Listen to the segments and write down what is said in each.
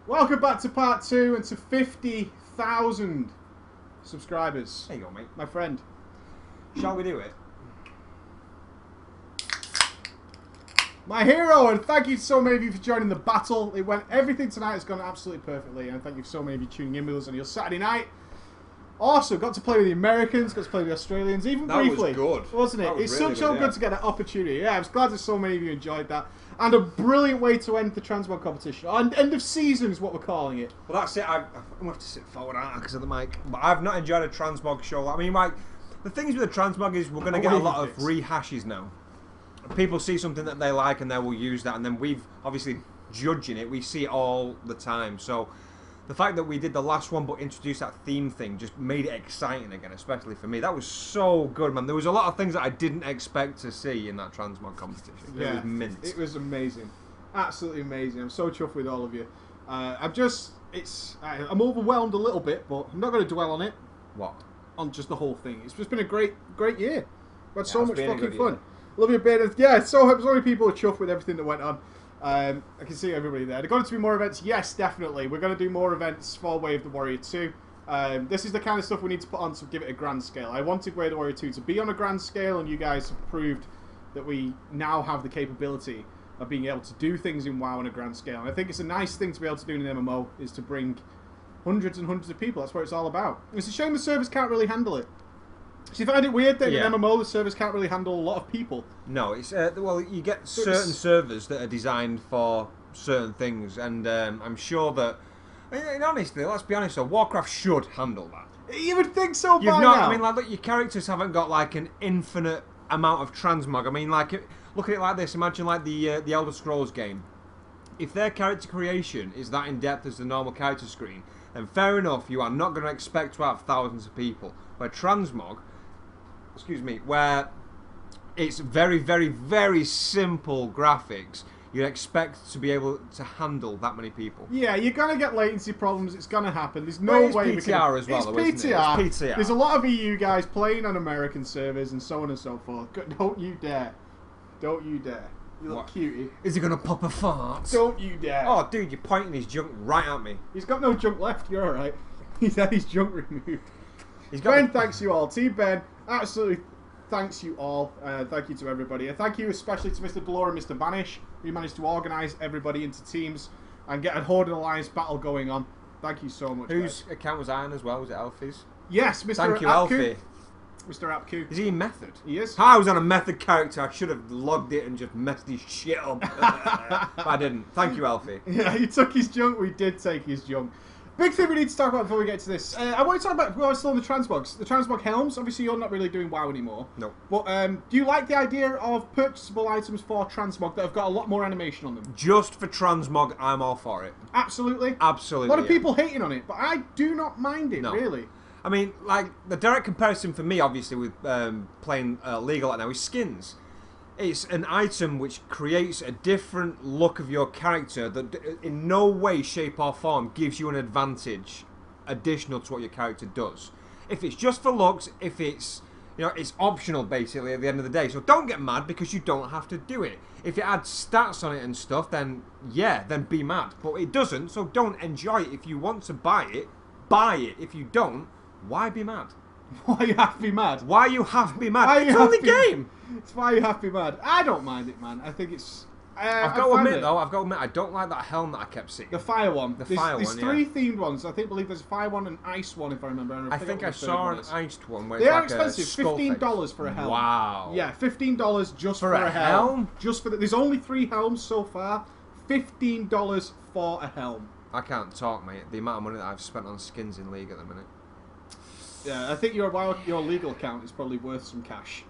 Welcome back to part 2 and to 50,000 subscribers. There you go, mate. My friend. Shall we do it? My hero, and thank you to so many of you for joining the battle. Everything tonight has gone absolutely perfectly, and thank you so many of you tuning in with us on your Saturday night. Also, got to play with the Americans, got to play with the Australians, even That briefly. was good. Wasn't it? That was It's really so good, good yeah. to get that opportunity. Yeah, I was glad that so many of you enjoyed that. And a brilliant way to end the Transmog competition. End of season is what we're calling it. Well, that's it. I'm going to have to sit forward, aren't I, because of the mic. But I've not enjoyed a Transmog show. I mean, like, the things with the Transmog is we're going to get a lot of rehashes now. People see something that they like and they will use that. And then we've, obviously, judging it, we see it all the time. So the fact that we did the last one but introduced that theme thing just made it exciting again, especially for me. That was so good, man. There was a lot of things that I didn't expect to see in that Transmog competition. Yeah, It was mint. It was amazing. Absolutely amazing. I'm so chuffed with all of you. I'm overwhelmed a little bit, but I'm not going to dwell on it. What? On just the whole thing. It's just been a great year. We had so it's much been a fucking good fun. year. Love you, Ben. Yeah, so many people are chuffed with everything that went on. I can see everybody there. There are going to be more events. Yes, definitely. We're going to do more events for Way of the Warrior 2. This is the kind of stuff we need to put on to give it a grand scale. I wanted Way of the Warrior 2 to be on a grand scale, and you guys have proved that we now have the capability of being able to do things in WoW on a grand scale. And I think it's a nice thing to be able to do in an MMO, is to bring hundreds and hundreds of people. That's what it's all about. It's a shame the servers can't really handle it. So you find it weird that in an MMO the servers can't really handle a lot of people? No, it's well, you get certain servers that are designed for certain things, and I'm sure that, and honestly, let's be honest, though, Warcraft should handle that. You would think so You've by not, now. I mean, like, look, your characters haven't got like an infinite amount of transmog. I mean, like, look at it like this. Imagine like the Elder Scrolls game. If their character creation is that in depth as the normal character screen, then fair enough, you are not going to expect to have thousands of people. Where transmog, where it's very, very, very simple graphics, you'd expect to be able to handle that many people. Yeah, you're going to get latency problems. It's going to happen. There's Well, no it's way PTR we can... as well, It's though, PTR. isn't it? It's PTR. There's a lot of EU guys playing on American servers and so on and so forth. Don't you dare. Don't you dare. You little What? cutie. Is he going to pop a fart? Don't you dare. Oh, dude, you're pointing his junk right at me. He's got no junk left. You're alright. He's had his junk removed. He's got Ben, thanks you all. Team Ben, absolutely thanks you all. Thank you to everybody. And thank you especially to Mr. Delore and Mr. Vanish, who managed to organise everybody into teams and get a Horde Alliance battle going on. Thank you so much. Whose guys. account was I on as well? Was it Alfie's? Yes, Mr. Thank you, Apku. Alfie. Mr. Apku. Is he in Method? He is. I was on a Method character. I should have logged it and just messed his shit up. But I didn't. Thank you, Alfie. Yeah, he took his junk. We did take his junk. Big thing we need to talk about before we get to this. I want to talk about, while we're still on the Transmogs. The Transmog helms. Obviously, you're not really doing WoW anymore. No. But do you like the idea of purchasable items for Transmog that have got a lot more animation on them? Just for transmog, I'm all for it. Absolutely. Absolutely. A lot of yeah. people hating on it, but I do not mind it, No. really. I mean, like, the direct comparison for me, obviously, with playing League right now is skins. It's an item which creates a different look of your character that in no way, shape or form gives you an advantage additional to what your character does. If it's just for looks, if it's, you know, it's optional basically at the end of the day. So don't get mad because you don't have to do it. If it adds stats on it and stuff, then yeah, then be mad. But it doesn't, so don't enjoy it. If you want to buy it, buy it. If you don't, why be mad? Why you have to be mad? Why you have to be mad? Why It's you only have to- game. It's why you have to be mad. I don't mind it, man. I think it's... I've got to admit though, I don't like that helm that I kept seeing. The fire one. The There's fire there's one, three yeah. themed ones. I believe there's a fire one and ice one, if I remember. And I think I what the third saw one an is. iced one where They it's are like expensive. a skull $15 face. for a helm. Wow. Yeah, $15 just For for a a helm? Just for there's only 3 helms so far. $15 for a helm. I can't talk, mate. The amount of money that I've spent on skins in League at the minute. Yeah, I think your legal account is probably worth some cash.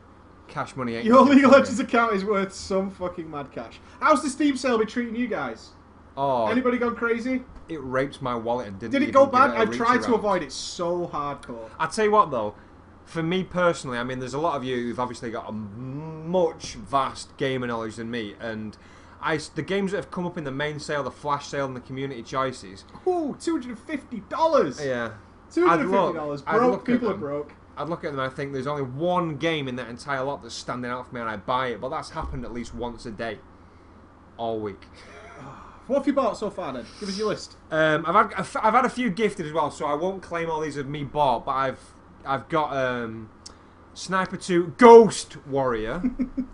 Cash money ain't Your nothing League of for me. Legends account is worth some fucking mad cash. How's the Steam sale been treating you guys? Oh, Anybody gone crazy? it raped my wallet and didn't Did it even go give bad? it a I've reach tried to around. avoid it so hardcore. I'll tell you what though, for me personally, I mean, there's a lot of you who've obviously got a much vast gaming knowledge than me, and the games that have come up in the main sale, the flash sale, and the community choices. Ooh, $250. Yeah. $250. I'd Broke. look at People are them. broke. I'd look at them and I think there's only one game in that entire lot that's standing out for me and I buy it, but that's happened at least once a day. All week. What have you bought so far then? Give us your list. I've had a few gifted as well, so I won't claim all these as me bought, but I've got Sniper 2 Ghost Warrior.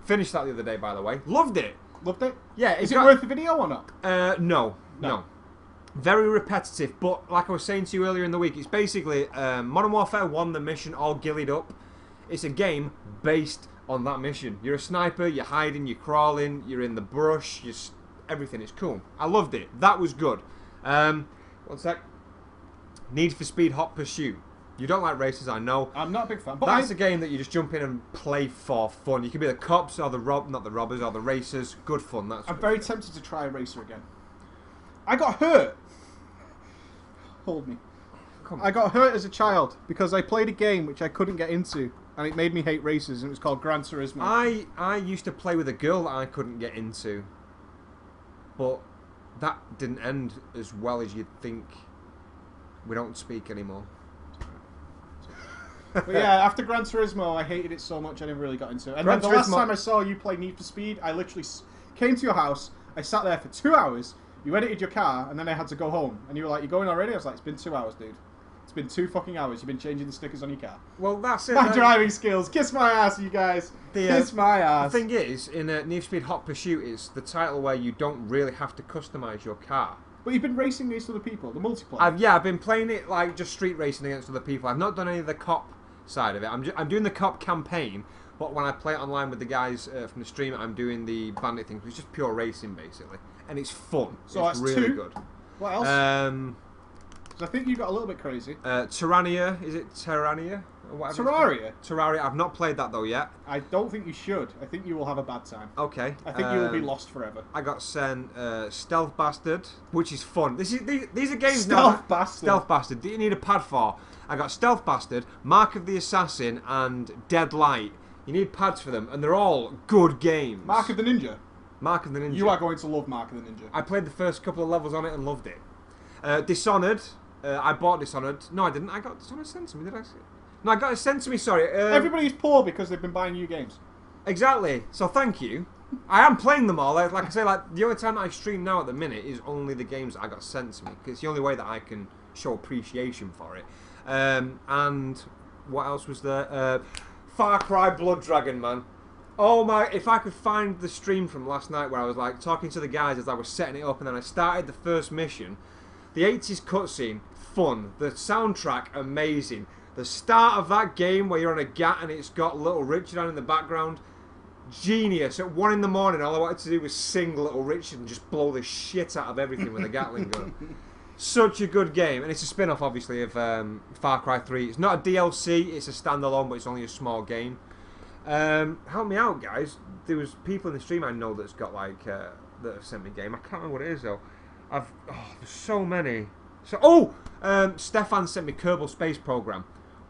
Finished that the other day, by the way. Loved it. Loved it? Yeah. Is it worth the video or not? No. Very repetitive, but like I was saying to you earlier in the week, it's basically Modern Warfare 1, the mission all gillied up. It's a game based on that mission. You're a sniper, you're hiding, you're crawling, you're in the brush, everything. It's cool. I loved it. That was good. One sec. Need for Speed Hot Pursuit. You don't like races, I know. I'm not a big fan. But that's a game that you just jump in and play for fun. You can be the cops or not the robbers or the racers. Good fun. I'm very tempted to try a racer again. I got hurt. Hold me. I got hurt as a child because I played a game which I couldn't get into, and it made me hate races, and it was called Gran Turismo. I used to play with a girl that I couldn't get into, but that didn't end as well as you'd think. We don't speak anymore. But yeah, after Gran Turismo, I hated it so much I never really got into it. And then the last time I saw you play Need for Speed, I literally came to your house, I sat there for 2 hours, you edited your car, and then I had to go home. And you were like, "You're going already?" I was like, "It's been 2 hours, dude. It's been 2 fucking hours. You've been changing the stickers on your car." Well, that's it. My driving skills. Kiss my ass, you guys. Kiss my ass. The thing is, in Need for Speed Hot Pursuit, it's the title where you don't really have to customise your car. But you've been racing against other people, the multiplayer. I've been playing it like just street racing against other people. I've not done any of the cop side of it. I'm doing the cop campaign, but when I play it online with the guys from the stream, I'm doing the bandit thing. It's just pure racing, basically. And it's fun. So it's that's really 2. good. What else? I think you got a little bit crazy. Terraria, is it Terraria? Or whatever Terraria? Terraria, I've not played that though yet. I don't think you should. I think you will have a bad time. Okay. I think you will be lost forever. I got sent Stealth Bastard, which is fun. These are games Stealth Bastard. Stealth Bastard. Do you need a pad for? I got Stealth Bastard, Mark of the Assassin, and Dead Light. You need pads for them, and they're all good games. Mark of the Ninja? Mark of the Ninja. You are going to love Mark of the Ninja. I played the first couple of levels on it and loved it. Dishonored. I bought Dishonored. No, I didn't. I got Dishonored sent to me. Did I? No, I got it sent to me. Sorry. Everybody's poor because they've been buying new games. Exactly. So thank you. I am playing them all. Like I say, like the only time that I stream now at the minute is only the games that I got sent to me. Because it's the only way that I can show appreciation for it. And what else was there? Far Cry Blood Dragon, man. Oh my! If I could find the stream from last night where I was like talking to the guys as I was setting it up, and then I started the first mission. The 80s cutscene, fun. The soundtrack, amazing. The start of that game where you're on a GAT and it's got Little Richard on in the background, genius. At 1 in the morning, all I wanted to do was sing Little Richard and just blow the shit out of everything with a Gatling gun. Such a good game, and it's a spin-off, obviously, of Far Cry 3. It's not a DLC, it's a standalone, but it's only a small game. Help me out, guys. There was people in the stream I know that's got like that have sent me a game. I can't remember what it is though. There's so many. Stefan sent me Kerbal Space Program.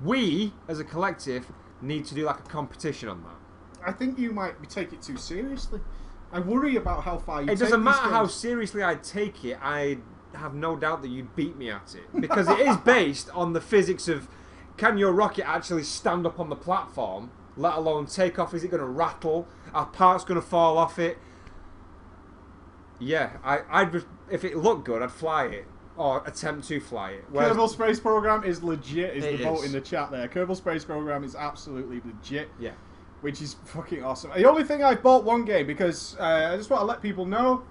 We, as a collective, need to do like a competition on that. I think you might take it too seriously. I worry about how far you take it. Doesn't matter games. How seriously I take it. I have no doubt that you'd beat me at it because it is based on the physics of can your rocket actually stand up on the platform, let alone take off? Is it going to rattle? Are parts going to fall off it? Yeah, I'd if it looked good, I'd fly it or attempt to fly it. Kerbal Space Program is legit. Is the vote in the chat there? Kerbal Space Program is absolutely legit. Yeah, which is fucking awesome. The only thing I bought one game because I just want to let people know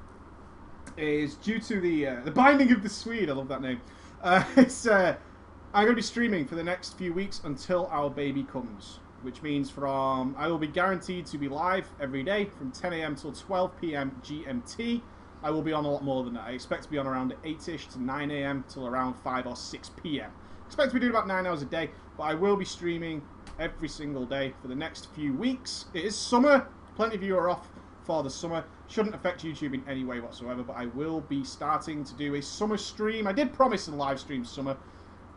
is due to the Binding of the Swede. I love that name. I'm going to be streaming for the next few weeks until our baby comes, which means I will be guaranteed to be live every day from 10 AM till 12 PM GMT. I will be on a lot more than that. I expect to be on around 8ish to 9 AM till around 5 or 6 PM. Expect to be doing about 9 hours a day, but I will be streaming every single day for the next few weeks. It is summer. Plenty of you are off for the summer. Shouldn't affect YouTube in any way whatsoever, but I will be starting to do a summer stream. I did promise a live stream summer.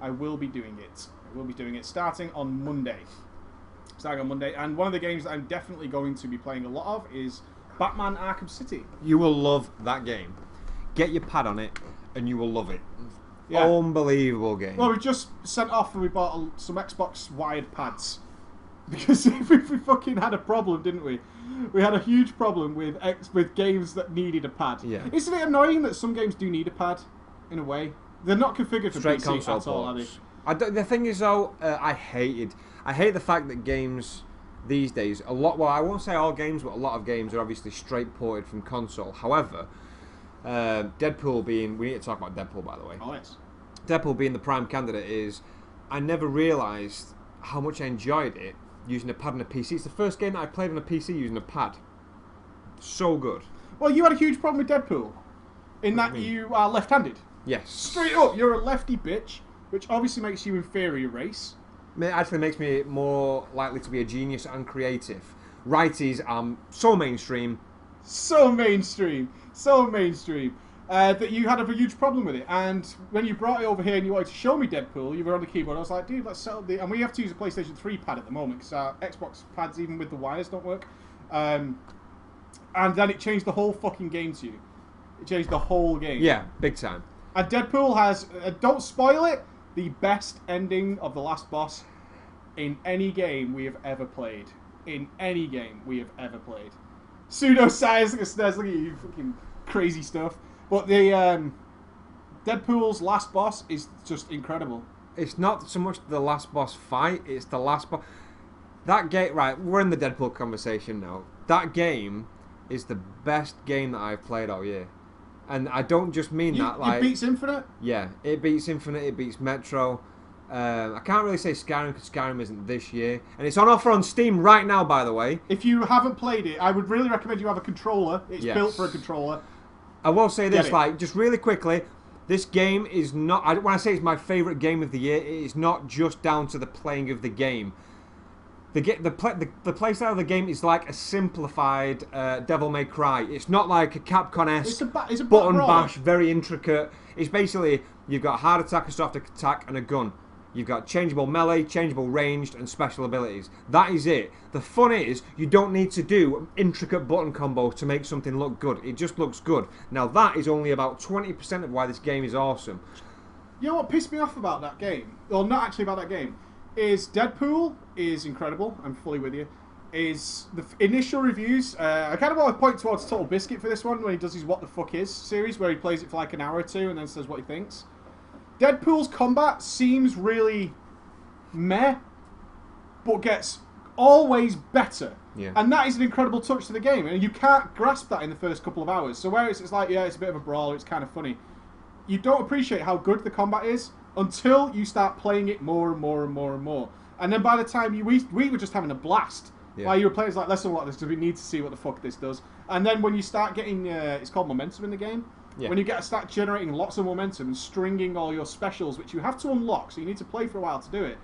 I will be doing it. I will be doing it starting on Monday. And one of the games that I'm definitely going to be playing a lot of is Batman Arkham City. You will love that game. Get your pad on it, and you will love it. Yeah. Unbelievable game. Well, we just sent off and we bought some Xbox wired pads. Because we fucking had a problem, didn't we? We had a huge problem with games that needed a pad. Yeah. Isn't it annoying that some games do need a pad, in a way? They're not configured for Straight PC console at all, are they? ports. The thing is, though, I hate the fact that games these days, well, I won't say all games, but a lot of games are obviously straight ported from console. However, Deadpool being, we need to talk about Deadpool, by the way. Oh, yes. Deadpool being the prime candidate is, I never realised how much I enjoyed it using a pad on a PC. It's the first game that I played on a PC using a pad. So good. Well, you had a huge problem with Deadpool, in that you are left-handed. Yes. Straight up, you're a lefty bitch, which obviously makes you inferior race. It actually makes me more likely to be a genius and creative. Righties are so mainstream. So mainstream. That you had a huge problem with it. And when you brought it over here and you wanted to show me Deadpool, you were on the keyboard. I was like, dude, let's settle the... And we have to use a PlayStation 3 pad at the moment because our Xbox pads, even with the wires, don't work. And then it changed the whole fucking game to you. It changed the whole game. Yeah, big time. And Deadpool has, don't spoil it, the best ending of the last boss in any game we have ever played. Pseudo-science, look at you, fucking crazy stuff. But the Deadpool's last boss is just incredible. It's not so much the last boss fight, it's the last boss... That game... Right, we're in the Deadpool conversation now. That game is the best game that I've played all year. And I don't just mean that like... It beats Infinite? Yeah, it beats Infinite, it beats Metro. I can't really say Skyrim because Skyrim isn't this year. And it's on offer on Steam right now, by the way. If you haven't played it, I would really recommend you have a controller. It's built for a controller. I will say this, like, just really quickly, this game is not... When I say it's my favourite game of the year, it is not just down to the playing of the game. The play style of the game is like a simplified Devil May Cry. It's not like a Capcom-esque button bash, very intricate. It's basically, you've got a hard attack, a soft attack, and a gun. You've got changeable melee, changeable ranged, and special abilities. That is it. The fun is, you don't need to do intricate button combos to make something look good. It just looks good. Now that is only about 20% of why this game is awesome. You know what pissed me off about that game? Well, not actually about that game. Is Deadpool is incredible. I'm fully with you. Is the initial reviews? I kind of want to point towards Total Biscuit for this one when he does his What the Fuck Is series, where he plays it for like an hour or two and then says what he thinks. Deadpool's combat seems really meh, but gets always better. Yeah. And that is an incredible touch to the game, and you can't grasp that in the first couple of hours. So whereas it's like, yeah, it's a bit of a brawler, it's kind of funny, you don't appreciate how good the combat is until you start playing it more and more and more and more. And then by the time we were just having a blast. Yeah. While you were playing, it's like, let's unlock this because we need to see what the fuck this does. And then when you start getting, it's called momentum in the game. Yeah. When you start generating lots of momentum and stringing all your specials, which you have to unlock, so you need to play for a while to do it,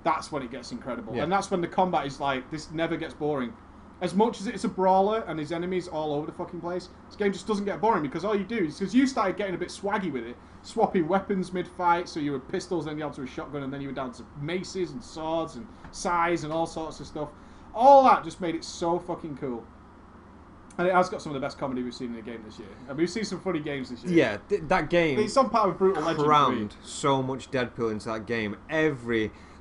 that's when it gets incredible. Yeah. And that's when the combat is like, this never gets boring. As much as it's a brawler and there's enemies all over the fucking place, this game just doesn't get boring because all you do is, because you started getting a bit swaggy with it, swapping weapons mid-fight, so you were pistols, then you went to a shotgun, and then you were down to maces and swords and scythes and all sorts of stuff. All that just made it so fucking cool. And it has got some of the best comedy we've seen in the game this year. And we've seen some funny games this year. Yeah, that game... It's some part of Brutal Legend. Crammed so much Deadpool into that game.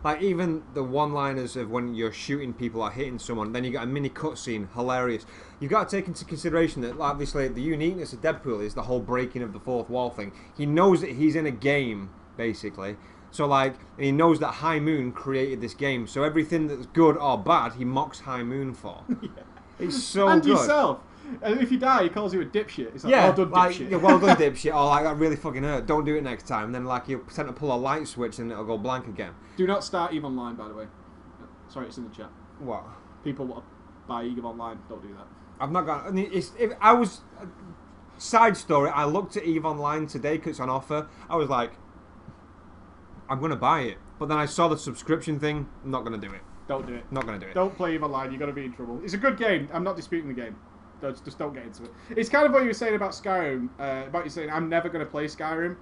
Like, even the one-liners of when you're shooting people or hitting someone, then you got a mini cutscene, hilarious. You've got to take into consideration that, obviously, the uniqueness of Deadpool is the whole breaking of the fourth wall thing. He knows that he's in a game, basically. So, like, and he knows that High Moon created this game. So everything that's good or bad, he mocks High Moon for. Yeah. It's so and good. And yourself. And if you die, he calls you a dipshit. It's like, well done, dipshit. Yeah, well done, dipshit. Or, like, that really fucking hurt. Don't do it next time. And then, like, you'll pretend to pull a light switch and it'll go blank again. Do not start EVE Online, by the way. Sorry, it's in the chat. What? People want to buy EVE Online. Don't do that. I've not got... I mean, if I was... Side story, I looked at EVE Online today because it's on offer. I was like, I'm going to buy it. But then I saw the subscription thing. I'm not going to do it. Don't do it. Not going to do it. Don't play EVE Online. You're going to be in trouble. It's a good game. I'm not disputing the game. Just don't get into it. It's kind of what you were saying about Skyrim. About you saying, I'm never going to play Skyrim.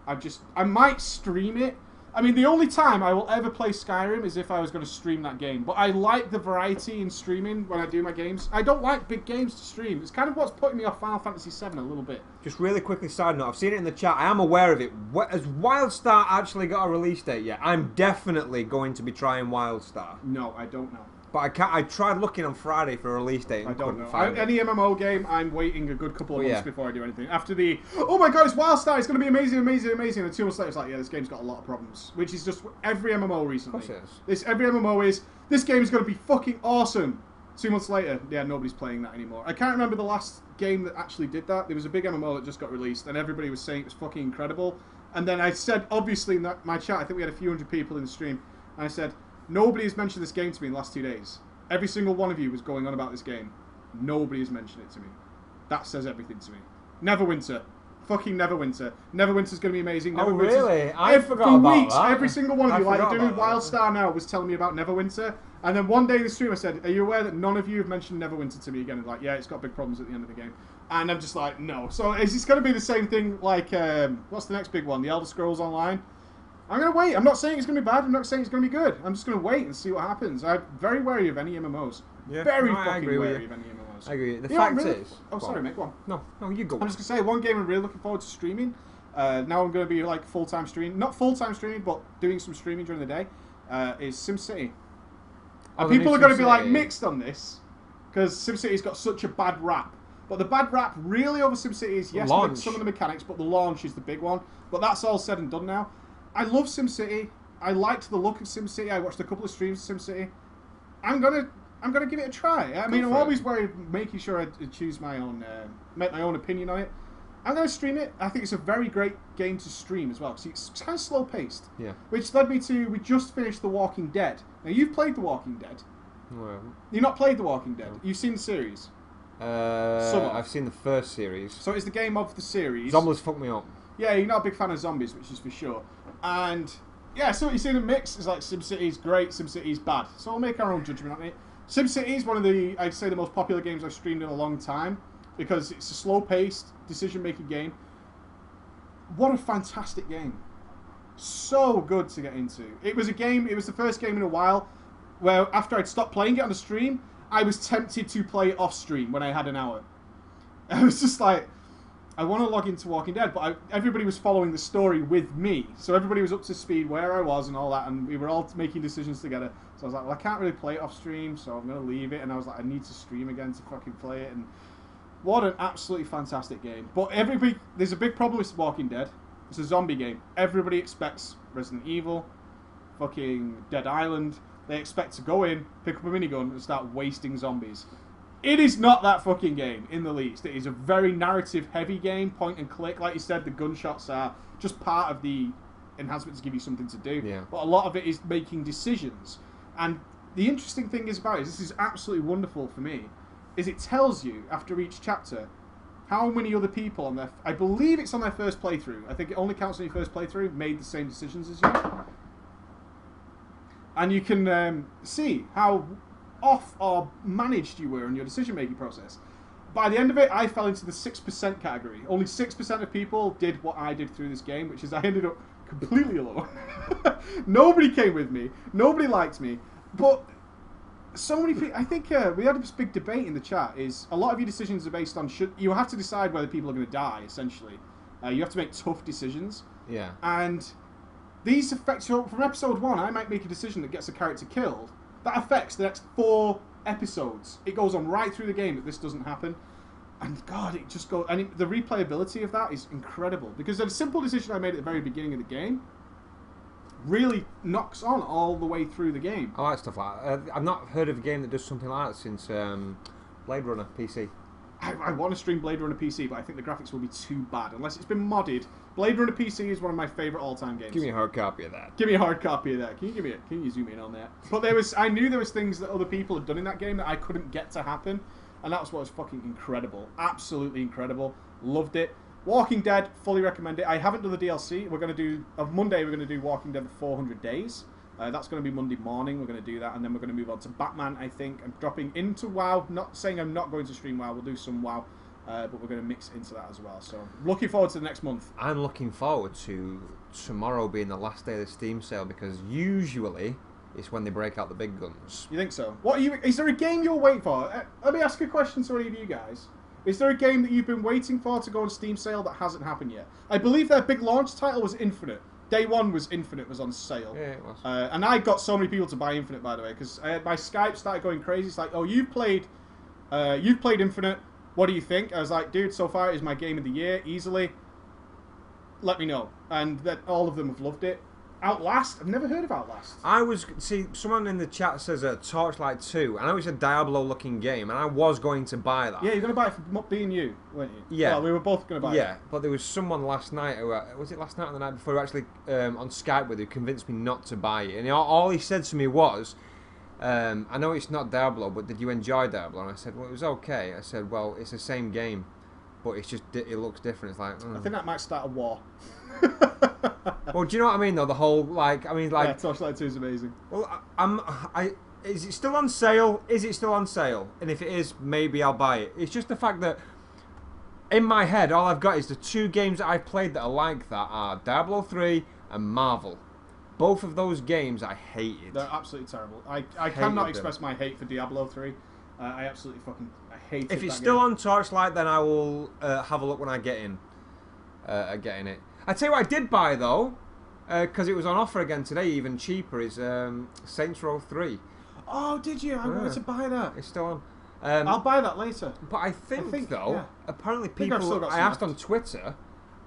I might stream it. I mean, the only time I will ever play Skyrim is if I was going to stream that game. But I like the variety in streaming when I do my games. I don't like big games to stream. It's kind of what's putting me off Final Fantasy VII a little bit. Just really quickly, side note, I've seen it in the chat. I am aware of it. Has WildStar actually got a release date yet? I'm definitely going to be trying WildStar. No, I don't know. But I can't. I tried looking on Friday for a release date and I don't couldn't know. find it. Any MMO game, I'm waiting a good couple of months yeah. before I do anything. After the, oh my god, it's WildStar, it's going to be amazing, amazing, amazing. And 2 months later, it's like, yeah, this game's got a lot of problems. Which is just every MMO recently. Of course it is. Every MMO is, this game is going to be fucking awesome. 2 months later, yeah, nobody's playing that anymore. I can't remember the last game that actually did that. There was a big MMO that just got released, and everybody was saying it was fucking incredible. And then I said, obviously, in my chat, I think we had a few hundred people in the stream, and I said, nobody has mentioned this game to me in the last 2 days. Every single one of you was going on about this game. Nobody has mentioned it to me. That says everything to me. Neverwinter. Fucking Neverwinter. Neverwinter's going to be amazing. Oh, really? I forgot for about weeks, that. every single one of you, like forgot doing about WildStar now, was telling me about Neverwinter. And then one day in the stream I said, are you aware that none of you have mentioned Neverwinter to me again? And like, yeah, it's got big problems at the end of the game. And I'm just like, no. So is this going to be the same thing like, what's the next big one? The Elder Scrolls Online? I'm going to wait. I'm not saying it's going to be bad. I'm not saying it's going to be good. I'm just going to wait and see what happens. I'm very wary of any MMOs. Yeah. Very No, I fucking agree with wary you. of any MMOs. I agree. The You know, fact really- is. Oh, sorry, mate. Go on. No, you go. I'm just going to say, one game I'm really looking forward to streaming. Now I'm going to be like full-time streaming. Not full-time streaming, but doing some streaming during the day. Is SimCity. Oh, And the people new are going to be like SimCity. mixed on this. Because SimCity's got such a bad rap. But the bad rap really over SimCity is, yes, Launch. some of the mechanics, but the launch is the big one. But that's all said and done now. I love SimCity. I liked the look of SimCity. I watched a couple of streams of SimCity. I'm gonna give it a try. I mean, I'm for it. always worried making sure I choose my own, make my own opinion on it. I'm gonna stream it. I think it's a very great game to stream as well because it's kind of slow paced. Yeah. Which led me to, we just finished The Walking Dead. Now you've played The Walking Dead. Well, You've not played The Walking Dead. You've seen the series. I've seen the first series. So it's the game of the series. Zombies fucked me up. Yeah, you're not a big fan of zombies, which is for sure. And yeah, so what you see in the mix is like SimCity's great, SimCity's bad. So we'll make our own judgment on it. SimCity is one of the, I'd say, the most popular games I've streamed in a long time because it's a slow-paced, decision-making game. What a fantastic game. So good to get into. It was the first game in a while where after I'd stopped playing it on the stream, I was tempted to play it off stream when I had an hour. I was just like, I want to log into Walking Dead, but everybody was following the story with me. So everybody was up to speed where I was and all that, and we were all making decisions together. So I was like, well, I can't really play it off stream, so I'm going to leave it. And I was like, I need to stream again to fucking play it. And what an absolutely fantastic game. But there's a big problem with Walking Dead. It's a zombie game. Everybody expects Resident Evil, fucking Dead Island. They expect to go in, pick up a minigun, and start wasting zombies. It is not that fucking game, in the least. It is a very narrative-heavy game, point and click. Like you said, the gunshots are just part of the enhancement to give you something to do. Yeah. But a lot of it is making decisions. And the interesting thing is about it, this is absolutely wonderful for me, is it tells you, after each chapter, how many other people on their... I believe it's on their first playthrough. I think it only counts on your first playthrough, made the same decisions as you. And you can see how off or managed you were in your decision-making process. By the end of it, I fell into the 6% category. Only 6% of people did what I did through this game, which is I ended up completely alone. Nobody came with me. Nobody liked me. But so many people... I think we had this big debate in the chat, is a lot of your decisions are based on... You have to decide whether people are going to die, essentially. You have to make tough decisions. Yeah. And these affect... So from episode 1, I might make a decision that gets a character killed. That affects the next 4 episodes. It goes on right through the game that this doesn't happen. And God, it just goes... And the replayability of that is incredible. Because a simple decision I made at the very beginning of the game really knocks on all the way through the game. I like stuff like that. I've not heard of a game that does something like that since Blade Runner PC. I want to stream Blade Runner PC, but I think the graphics will be too bad. Unless it's been modded. Blade Runner PC is one of my favourite all-time games. Give me a hard copy of that. Give me a hard copy of that. Can you zoom in on that? But I knew there was things that other people had done in that game that I couldn't get to happen, and that was what was fucking incredible. Absolutely incredible. Loved it. Walking Dead, fully recommend it. I haven't done the DLC. We're going to do, on Monday, we're going to do Walking Dead for 400 days. That's going to be Monday morning. We're going to do that, and then we're going to move on to Batman, I think. I'm dropping into WoW. Not saying I'm not going to stream WoW. We'll do some WoW. But we're going to mix into that as well. So, looking forward to the next month. I'm looking forward to tomorrow being the last day of the Steam sale because usually it's when they break out the big guns. You think so? Is there a game you're waiting for? Let me ask a question to any of you guys. Is there a game that you've been waiting for to go on Steam sale that hasn't happened yet? I believe their big launch title was Infinite. day one was Infinite was on sale. Yeah, it was. And I got so many people to buy Infinite, by the way, because my Skype started going crazy. It's like, oh, you've played Infinite. What do you think? I was like, dude, so far it is my game of the year, easily. Let me know. And that all of them have loved it. Outlast? I've never heard of Outlast. Someone in the chat says Torchlight 2. I know it's a Diablo-looking game, and I was going to buy that. Yeah, you're going to buy it for me and you, weren't you? Yeah. Well, we were both going to buy it. Yeah, but there was someone last night, was it last night or the night before, who actually on Skype with who convinced me not to buy it. And all he said to me was, I know it's not Diablo, but did you enjoy Diablo? And I said, well, it was okay. I said, well, it's the same game, but it's just, it looks different. It's like, I think that might start a war. Well, do you know what I mean, though? The whole, yeah, Torchlight 2 is amazing. Well, is it still on sale? Is it still on sale? And if it is, maybe I'll buy it. It's just the fact that, in my head, all I've got is the two games that I've played that are like that are Diablo 3 and Marvel. Both of those games I hated. They're absolutely terrible. I cannot express my hate for Diablo 3. I absolutely fucking hate it. If it's still on Torchlight, then I will have a look when I get in. Getting it. I tell you what I did buy, though, because it was on offer again today, even cheaper, is Saints Row 3. Oh, did you? I wanted to buy that. It's still on. I'll buy that later. But I think though, yeah. Apparently people, I asked on Twitter,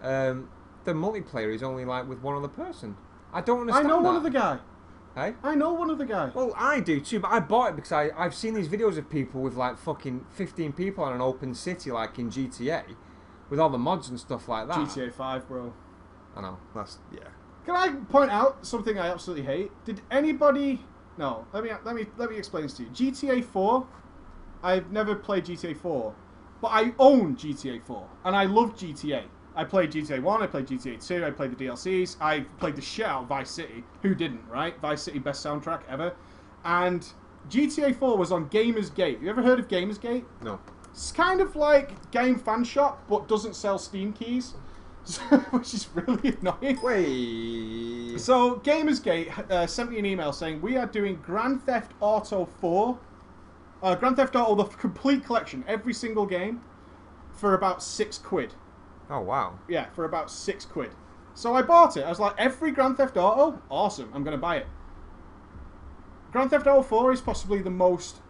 the multiplayer is only like with one other person. I don't understand. I know one other guy. Hey? I know one other guy. Well, I do too, but I bought it because I've seen these videos of people with like fucking 15 people on an open city like in GTA, with all the mods and stuff like that. GTA 5, bro. I know, yeah. Can I point out something I absolutely hate? Did anybody... No, let me explain this to you. GTA 4, I've never played GTA 4, but I own GTA 4, and I love GTA. I played GTA 1, I played GTA 2, I played the DLCs, I played the shit out of Vice City. Who didn't, right? Vice City, best soundtrack ever. And GTA 4 was on Gamersgate. You ever heard of Gamersgate? No. It's kind of like Game Fan Shop, but doesn't sell Steam keys. Which is really annoying. Wait. So Gamersgate sent me an email saying we are doing Grand Theft Auto 4, Grand Theft Auto the complete collection, every single game, for about £6. Oh wow. Yeah, for about £6. So I bought it. I was like, every Grand Theft Auto, awesome. I'm gonna buy it. Grand Theft Auto 4 is possibly the most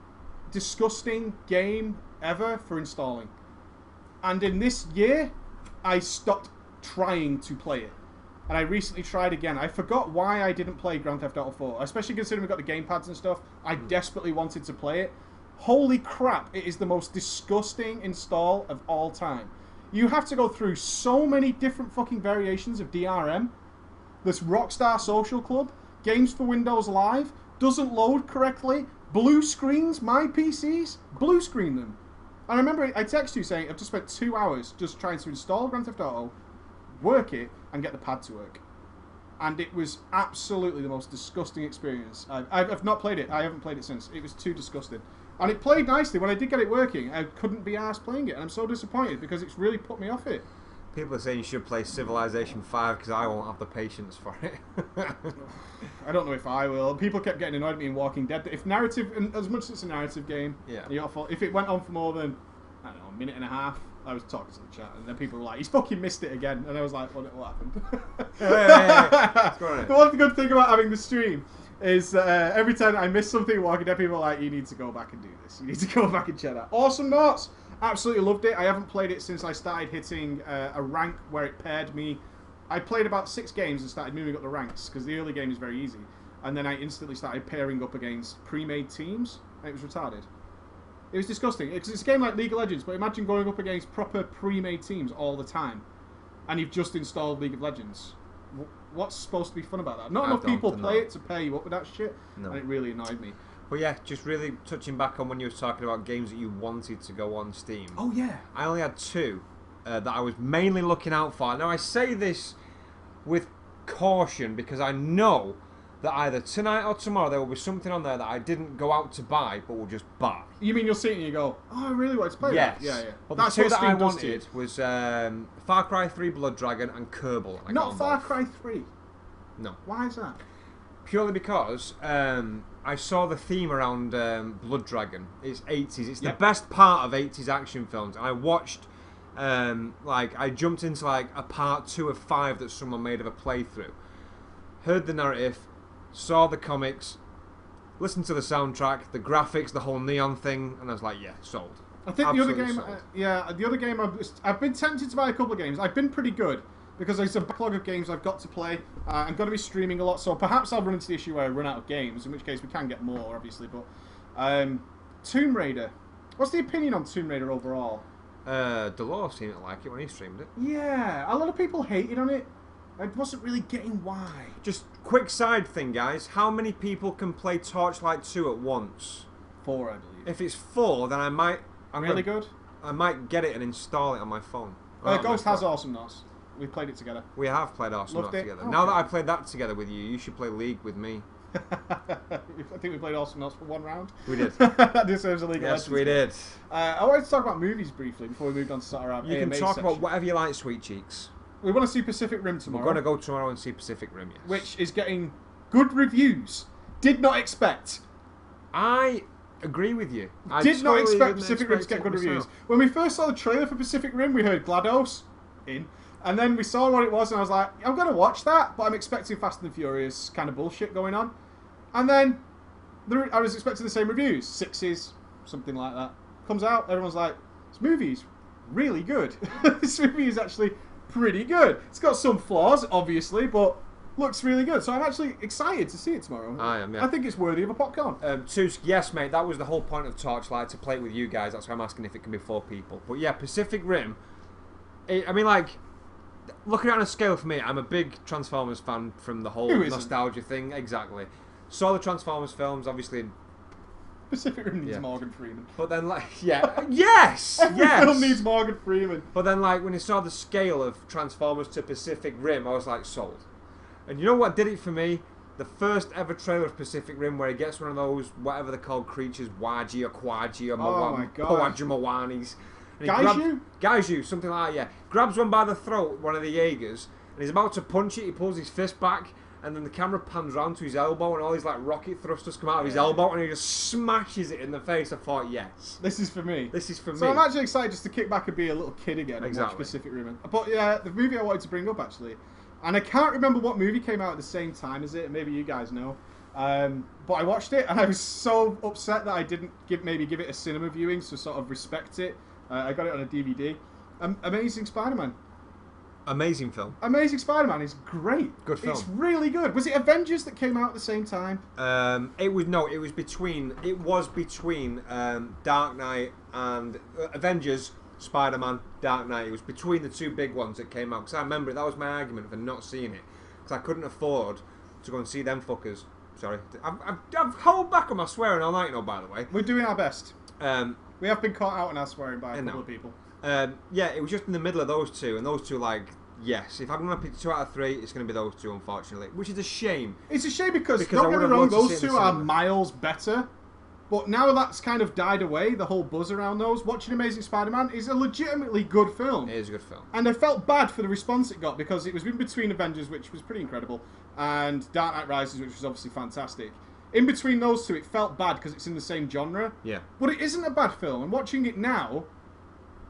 disgusting game ever for installing, and in this year, I stopped trying to play it. And I recently tried again. I forgot why I didn't play Grand Theft Auto 4. Especially considering we got the gamepads and stuff. I desperately wanted to play it. Holy crap, it is the most disgusting install of all time. You have to go through so many different fucking variations of DRM. This Rockstar Social Club, Games for Windows Live, doesn't load correctly. Blue screens my PCs. Blue screen them. I remember I texted you saying I've just spent 2 hours just trying to install Grand Theft Auto, work it, and get the pad to work. And it was absolutely the most disgusting experience. I've not played it. I haven't played it since. It was too disgusting. And it played nicely. When I did get it working, I couldn't be arsed playing it. And I'm so disappointed because it's really put me off it. People are saying you should play Civilization 5 because I won't have the patience for it. I don't know if I will. People kept getting annoyed at me in Walking Dead. If narrative, as much as it's a narrative game, yeah. If it went on for more than, I don't know, a minute and a half, I was talking to the chat, and then people were like, he's fucking missed it again. And I was like, what happened? The one good thing about having the stream is every time I miss something Walking Dead, people are like, you need to go back and do this. You need to go back and check that. Awesome Notes! Absolutely loved it. I haven't played it since I started hitting a rank where it paired me. I played about 6 games and started moving up the ranks because the early game is very easy. And then I instantly started pairing up against pre-made teams. And it was retarded. It was disgusting. It's a game like League of Legends, but imagine going up against proper pre-made teams all the time. And you've just installed League of Legends. What's supposed to be fun about that? Not enough people play it to pair you up with that shit. No. And it really annoyed me. But yeah, just really touching back on when you were talking about games that you wanted to go on Steam. Oh yeah. I only had 2 that I was mainly looking out for. Now I say this with caution because I know that either tonight or tomorrow there will be something on there that I didn't go out to buy but will just buy. You mean you'll see it and you go, oh, I really want to play that? Yes. Yeah. But the 2 that I wanted was Far Cry 3 Blood Dragon and Kerbal. Not Far Cry 3? No. Why is that? Purely because I saw the theme around Blood Dragon. It's 80s. It's the best part of 80s action films. And I watched, I jumped into like a part 2 of 5 that someone made of a playthrough. heard the narrative, saw the comics, listened to the soundtrack, the graphics, the whole neon thing, and I was like, yeah, sold. I think Absolutely the other game, the other game, I've been tempted to buy a couple of games. I've been pretty good because there's a backlog of games I've got to play. I'm going to be streaming a lot, so perhaps I'll run into the issue where I run out of games, in which case we can get more, obviously. But Tomb Raider, what's the opinion on Tomb Raider overall? Dolores seemed to like it when he streamed it. Yeah, a lot of people hated on it. I wasn't really getting why. Just quick side thing, guys. How many people can play Torchlight 2 at once? 4, I believe. If it's 4, then I might... Good? I might get it and install it on my phone. Ghost has Awesomeness. We played it together. We have played Awesomeness together. Oh, now okay. that I played that together with you, you should play League with me. I think we played Awesomeness for 1 round. We did. That deserves a League of Legends. Yes, we did. I wanted to talk about movies briefly before we moved on to sort of our You AMA can talk section. about whatever you like, sweet cheeks. We want to see Pacific Rim tomorrow. We're going to go tomorrow and see Pacific Rim, yes. Which is getting good reviews. Did not expect. I agree with you. I Did not totally expect didn't Pacific Rim to expect get it good reviews. myself. When we first saw the trailer for Pacific Rim, we heard GLaDOS in. And then we saw what it was, and I was like, I'm going to watch that, but I'm expecting Fast and Furious kind of bullshit going on. And then I was expecting the same reviews. 6s, something like that. Comes out, everyone's like, this movie's really good. This movie is actually pretty good. It's got some flaws, obviously, but looks really good. So I'm actually excited to see it tomorrow. I am, yeah. I think it's worthy of a popcorn. Tusk, yes, mate, that was the whole point of Torchlight, to play it with you guys. That's why I'm asking if it can be 4 people. But yeah, Pacific Rim, I mean, like, looking at it on a scale for me, I'm a big Transformers fan from the whole nostalgia thing. Exactly. Saw the Transformers films, obviously. Pacific Rim needs Morgan Freeman. But then, like, yeah, yes, Every film needs Morgan Freeman. But then, like, when you saw the scale of Transformers to Pacific Rim, I was like, sold. And you know what did it for me? The first ever trailer of Pacific Rim, where he gets one of those, whatever they're called, creatures, Waji or Kwaji or Powajumawanis. Gaiju, something like that, yeah. Grabs one by the throat, one of the Jaegers, and he's about to punch it, he pulls his fist back, and then the camera pans round to his elbow, and all these like rocket thrusters come out of his elbow, and he just smashes it in the face. I thought, yes. This is for me. This is for me. So I'm actually excited just to kick back and be a little kid again and watch Pacific Rim. But yeah, the movie I wanted to bring up actually, and I can't remember what movie came out at the same time as it, maybe you guys know. But I watched it, and I was so upset that I didn't give it a cinema viewing, so sort of respect it. I got it on a DVD. Amazing Spider-Man. Amazing film. Amazing Spider-Man is great. Good film. It's really good. Was it Avengers that came out at the same time? It was between Dark Knight and Avengers, Spider-Man, Dark Knight. It was between the 2 big ones that came out. Because I remember that was my argument for not seeing it. Because I couldn't afford to go and see them fuckers. Sorry. I've held back on my swearing all night, by the way. We're doing our best. We have been caught out in our swearing by a couple of people. Yeah, it was just in the middle of those two, and those two, like, yes, if I'm going to pick 2 out of 3, it's going to be those 2, unfortunately, which is a shame. It's a shame because don't get me wrong, those 2 are miles better, but now that's kind of died away, the whole buzz around those. Watching Amazing Spider-Man is a legitimately good film. It is a good film. And I felt bad for the response it got, because it was in between Avengers, which was pretty incredible, and Dark Knight Rises, which was obviously fantastic. In between those 2, it felt bad because it's in the same genre. Yeah. But it isn't a bad film, and watching it now,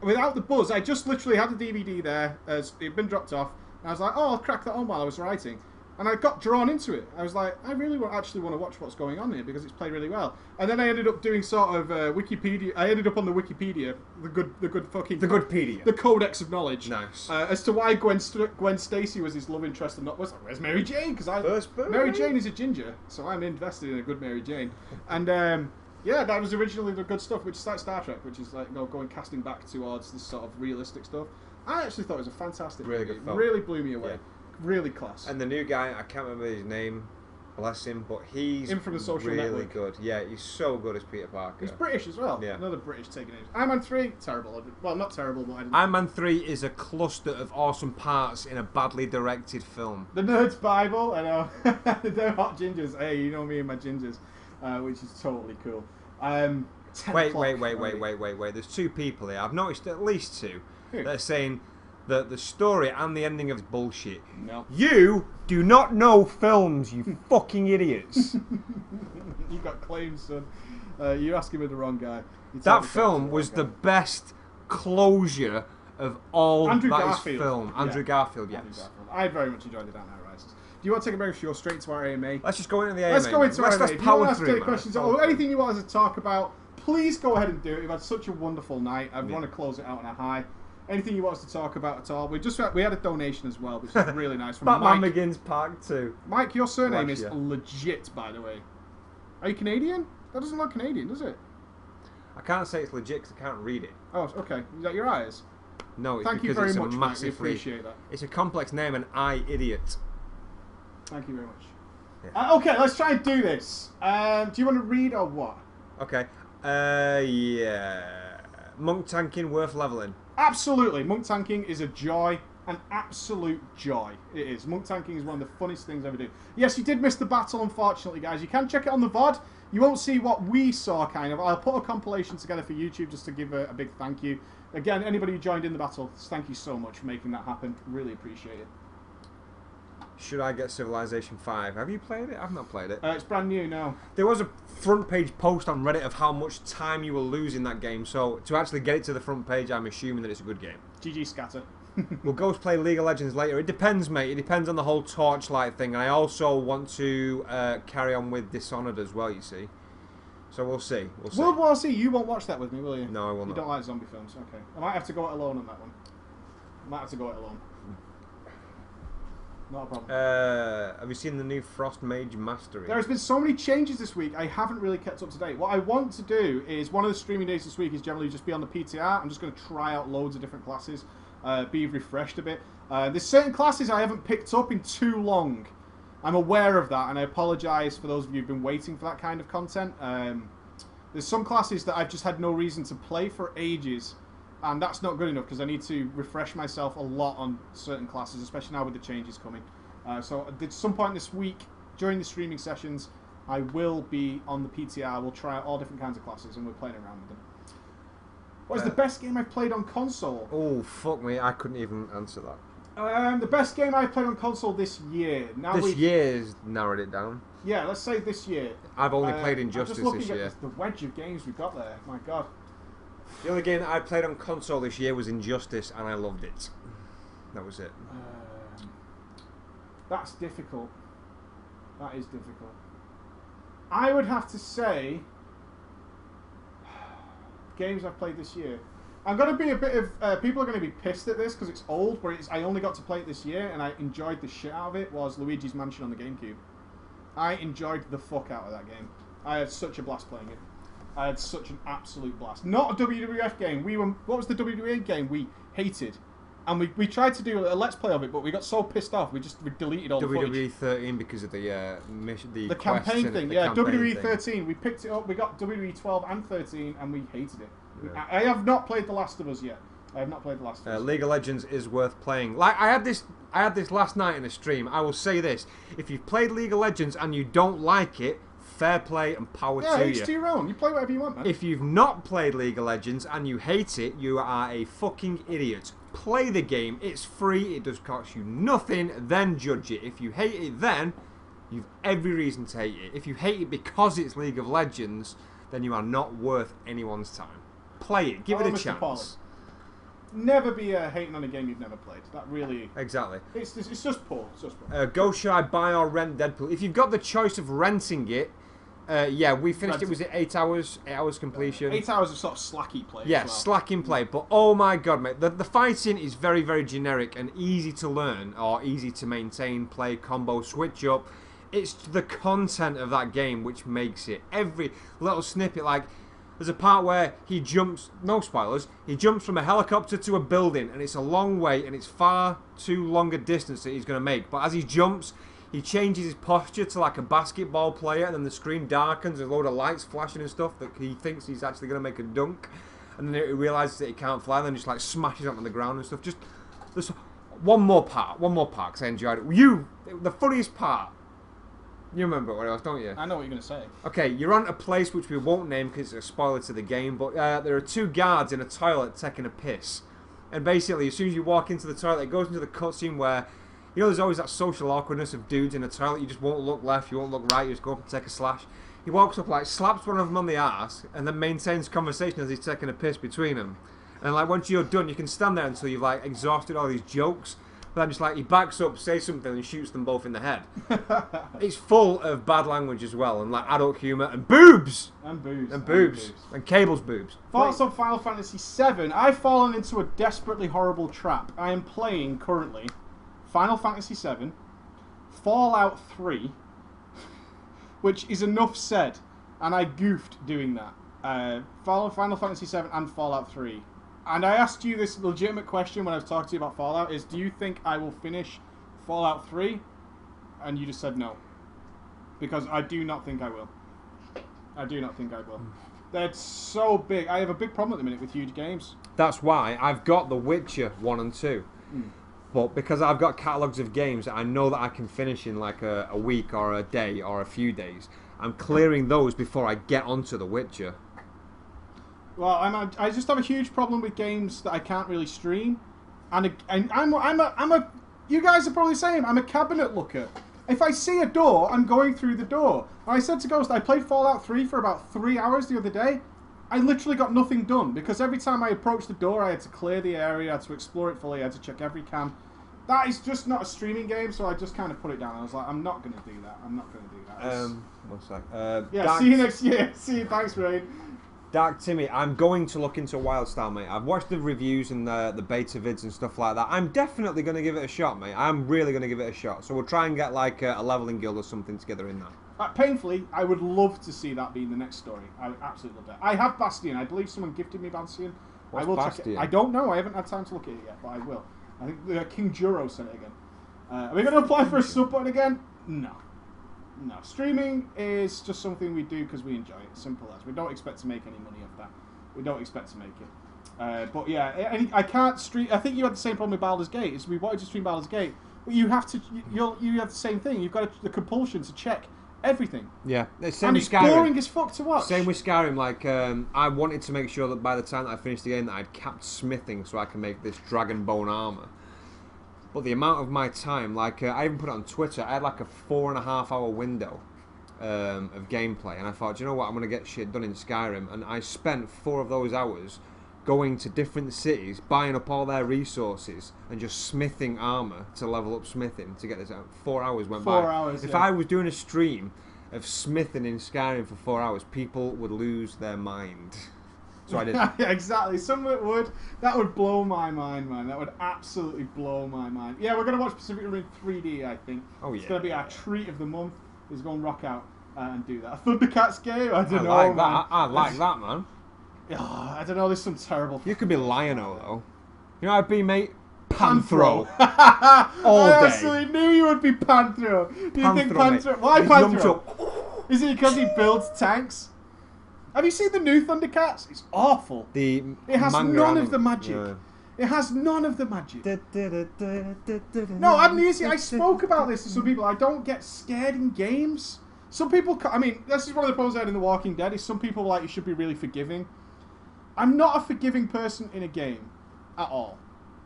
without the buzz, I just literally had the DVD there as it had been dropped off, and I was like, oh, I'll crack that on while I was writing. And I got drawn into it. I was like, I really actually want to watch what's going on here because it's played really well. And then I ended up doing sort of Wikipedia. I ended up on the Wikipedia, the Codex of Knowledge. Nice. As to why Gwen Stacy was his love interest and not was. Where's Mary Jane? Because Mary Jane is a ginger, so I'm invested in a good Mary Jane. And yeah, that was originally the good stuff, which is like Star Trek, which is like going casting back towards this sort of realistic stuff. I actually thought it was a fantastic movie. Good film. Really blew me away. Yeah. Really class. And the new guy, I can't remember his name, bless him, but he's from The Social really Network. Good. Yeah, he's so good as Peter Parker. He's British as well. Yeah. Another British taking names. Iron Man 3, terrible. Well, not terrible, but I didn't. Iron Man 3 is a cluster of awesome parts in a badly directed film. The Nerd's Bible, I know. They're hot gingers. Hey, you know me and my gingers, which is totally cool. Wait. There's 2 people here. I've noticed at least 2 that are saying that the story and the ending of bullshit. No. You do not know films, you fucking idiots. You got claims, son. You're asking with the wrong guy. That film was the best closure of all Andrew that Garfield. is film. Andrew Garfield, yes. I very much enjoyed the Dark Knight Rises. Do you want to take a break or straight to our AMA? Let's just go into the AMA. Let's go into our AMA. Let's If you want power to ask through, any man. questions or anything you want us to talk about, please go ahead and do it. We've had such a wonderful night. I want to close it out on a high. Anything you want us to talk about at all? We had a donation as well, which is really nice from Batman Mike. Begins Part 2. Mike, your surname Bless is you. legit, by the way. Are you Canadian? That doesn't look Canadian, does it? I can't say it's legit because I can't read it. Oh, okay. Is that your eyes? No, it's Thank you because very it's much, a Mike. We massively... appreciate that. It's a complex name, and I idiot. Thank you very much. Yeah. Okay, let's try and do this. Do you want to read or what? Okay. Yeah. Monk tanking worth leveling. Absolutely. Monk tanking is a joy. An absolute joy. It is. Monk tanking is one of the funniest things I ever do. Yes, you did miss the battle, unfortunately, guys. You can check it on the VOD. You won't see what we saw, kind of. I'll put a compilation together for YouTube just to give a big thank you. Again, anybody who joined in the battle, thank you so much for making that happen. Really appreciate it. Should I get Civilization 5? Have you played it? I've not played it. It's brand new now. There was a front page post on Reddit of how much time you will lose in that game, so to actually get it to the front page, I'm assuming that it's a good game. GG Scatter. We'll go play League of Legends later. It depends, mate. It depends on the whole Torchlight thing, and I also want to carry on with Dishonored as well, you see. So we'll see. We'll see. World War C, you won't watch that with me, will you? No, I will not. You don't like zombie films? Okay. I might have to go it alone on that one. I might have to go it alone. Not a problem. Have you seen the new Frost Mage Mastery? There has been so many changes this week, I haven't really kept up to date. What I want to do is, one of the streaming days this week is generally just be on the PTR. I'm just going to try out loads of different classes, be refreshed a bit. There's certain classes I haven't picked up in too long. I'm aware of that, and I apologise for those of you who've been waiting for that kind of content. There's some classes that I've just had no reason to play for ages, and that's not good enough because I need to refresh myself a lot on certain classes, especially now with the changes coming. So at some point this week, during the streaming sessions, I will be on the PTR. We'll try out all different kinds of classes, and we're playing around with them. What is the best game I've played on console? Oh, fuck me. I couldn't even answer that. The best game I've played on console this year. Now This year's narrowed it down. Yeah, let's say this year. I've only played I'm Injustice just looking this at year. the wedge of games we've got there. My God. The only game that I played on console this year was Injustice, and I loved it. That was it. That's difficult. That is difficult. I would have to say games I've played this year. I'm going to be a bit of... people are going to be pissed at this because it's old, but I only got to play it this year and I enjoyed the shit out of it, was Luigi's Mansion on the GameCube. I enjoyed the fuck out of that game. I had such a blast playing it. I had such an absolute blast. Not a WWF game. What was the WWE game we hated? And we tried to do a Let's Play of it, but we got so pissed off, we deleted all the footage. WWE 13 because of the mission, the campaign thing. Yeah, WWE 13. We picked it up. We got WWE 12 and 13, and we hated it. Yeah. I have not played The Last of Us yet. I have not played The Last of Us. League of Legends is worth playing. Like I had this last night in a stream. I will say this: if you've played League of Legends and you don't like it, fair play and power to you. Yeah, each to your own. You play whatever you want, man. If you've not played League of Legends and you hate it, you are a fucking idiot. Play the game. It's free. It does cost you nothing. Then judge it. If you hate it, then you've every reason to hate it. If you hate it because it's League of Legends, then you are not worth anyone's time. Play it. Give it a Mr. chance. Polly. Never be hating on a game you've never played. That really... Exactly. It's just poor. It's just poor. Go should I buy or rent Deadpool? If you've got the choice of renting it, yeah, we finished it. Was it 8 hours? 8 hours completion. 8 hours of sort of slacky play. Yeah, as well. slacking play. But oh my god, mate, the fighting is very, very generic and easy to learn or easy to maintain, play, combo, switch up. It's the content of that game which makes it. Every little snippet, like there's a part where he jumps. No spoilers. He jumps from a helicopter to a building, and it's a long way, and it's far too long a distance that he's going to make. But as he jumps, he changes his posture to like a basketball player, and then the screen darkens, there's a load of lights flashing and stuff that he thinks he's actually going to make a dunk, and then he realises that he can't fly, and then just like smashes onto the ground and stuff. Just there's one more part, because I enjoyed it. The funniest part, you remember what it was, don't you? I know what you're going to say. Okay, you're on a place which we won't name because it's a spoiler to the game, but there are two guards in a toilet taking a piss, and basically as soon as you walk into the toilet, it goes into the cutscene where, you know, there's always that social awkwardness of dudes in a toilet. You just won't look left, you won't look right, you just go up and take a slash. He walks up, like, slaps one of them on the arse, and then maintains conversation as he's taking a piss between them. And, like, once you're done, you can stand there until you've, like, exhausted all these jokes. But I'm just like, he backs up, says something, and shoots them both in the head. It's full of bad language as well, and like adult humour, and boobs! And boobs. And Cable's boobs. Thoughts on Final Fantasy VII? I've fallen into a desperately horrible trap. I am playing currently Final Fantasy VII, Fallout 3, which is enough said, and I goofed doing that. Final Fantasy VII and Fallout 3. And I asked you this legitimate question when I was talking to you about Fallout, is do you think I will finish Fallout 3? And you just said no. Because I do not think I will. I do not think I will. They're so big. I have a big problem at the minute with huge games. That's why I've got The Witcher 1 and 2. But because I've got catalogues of games that I know that I can finish in like a week or a day or a few days, I'm clearing those before I get onto The Witcher. Well, I just have a huge problem with games that I can't really stream, and you guys are probably the same. I'm a cabinet looker. If I see a door, I'm going through the door. And I said to Ghost, I played Fallout 3 for about 3 hours the other day. I literally got nothing done because every time I approached the door, I had to clear the area, I had to explore it fully, I had to check every cam. That is just not a streaming game, so I just kind of put it down. I was like, I'm not going to do that. I'm not going to do that. One sec. Yeah, see you next year. See you. Thanks, Rain. Dark Timmy, I'm going to look into WildStar, mate. I've watched the reviews and the beta vids and stuff like that. I'm definitely going to give it a shot, mate. I'm really going to give it a shot. So we'll try and get like a leveling guild or something together in that. Painfully, I would love to see that being the next story. I would absolutely love that. I have Bastion. I believe someone gifted me Bastion. What's I will Bastion? check it. I don't know. I haven't had time to look at it yet, but I will. I think King Juro sent it again. Are we going to apply for a sub button again? No. No. Streaming is just something we do because we enjoy it. Simple as. We don't expect to make any money off that. We don't expect to make it. But yeah, I can't stream. I think you had the same problem with Baldur's Gate. Is we wanted to stream Baldur's Gate, but you have to. You have the same thing. You've got the compulsion to check everything. Yeah, same and with it's Skyrim. boring as fuck to watch. Same with Skyrim. Like I wanted to make sure that by the time that I finished the game, that I'd capped smithing so I can make this dragon bone armor. But the amount of my time, like I even put it on Twitter, I had like a 4.5 hour window of gameplay, and I thought, you know what, I'm gonna get shit done in Skyrim, and I spent 4 of those hours going to different cities, buying up all their resources, and just smithing armor to level up smithing to get this out. 4 hours went by. 4 hours. If I was doing a stream of smithing in Skyrim for 4 hours, people would lose their mind. So I did. Yeah, exactly. Some of it would. That would blow my mind, man. That would absolutely blow my mind. Yeah, we're gonna watch Pacific Rim 3D. I think. Oh yeah. It's gonna be our treat of the month. Is going to rock out and do that. A Thundercats game? I don't know, like man. that. I like that, man. Oh, I don't know. There's some terrible. You could be Lion-O though. You know I'd be, mate? Panthro. All day. I absolutely knew you would be Panthro. Do you think Panthro? Why Panthro? Is it because he builds tanks? Have you seen the new Thundercats? It's awful. It has none of the magic. Yeah. It has none of the magic. No, Amnesia, I spoke about this to some people. I don't get scared in games. Some people, I mean, this is one of the problems I had in The Walking Dead, is some people are like, you should be really forgiving. I'm not a forgiving person in a game at all.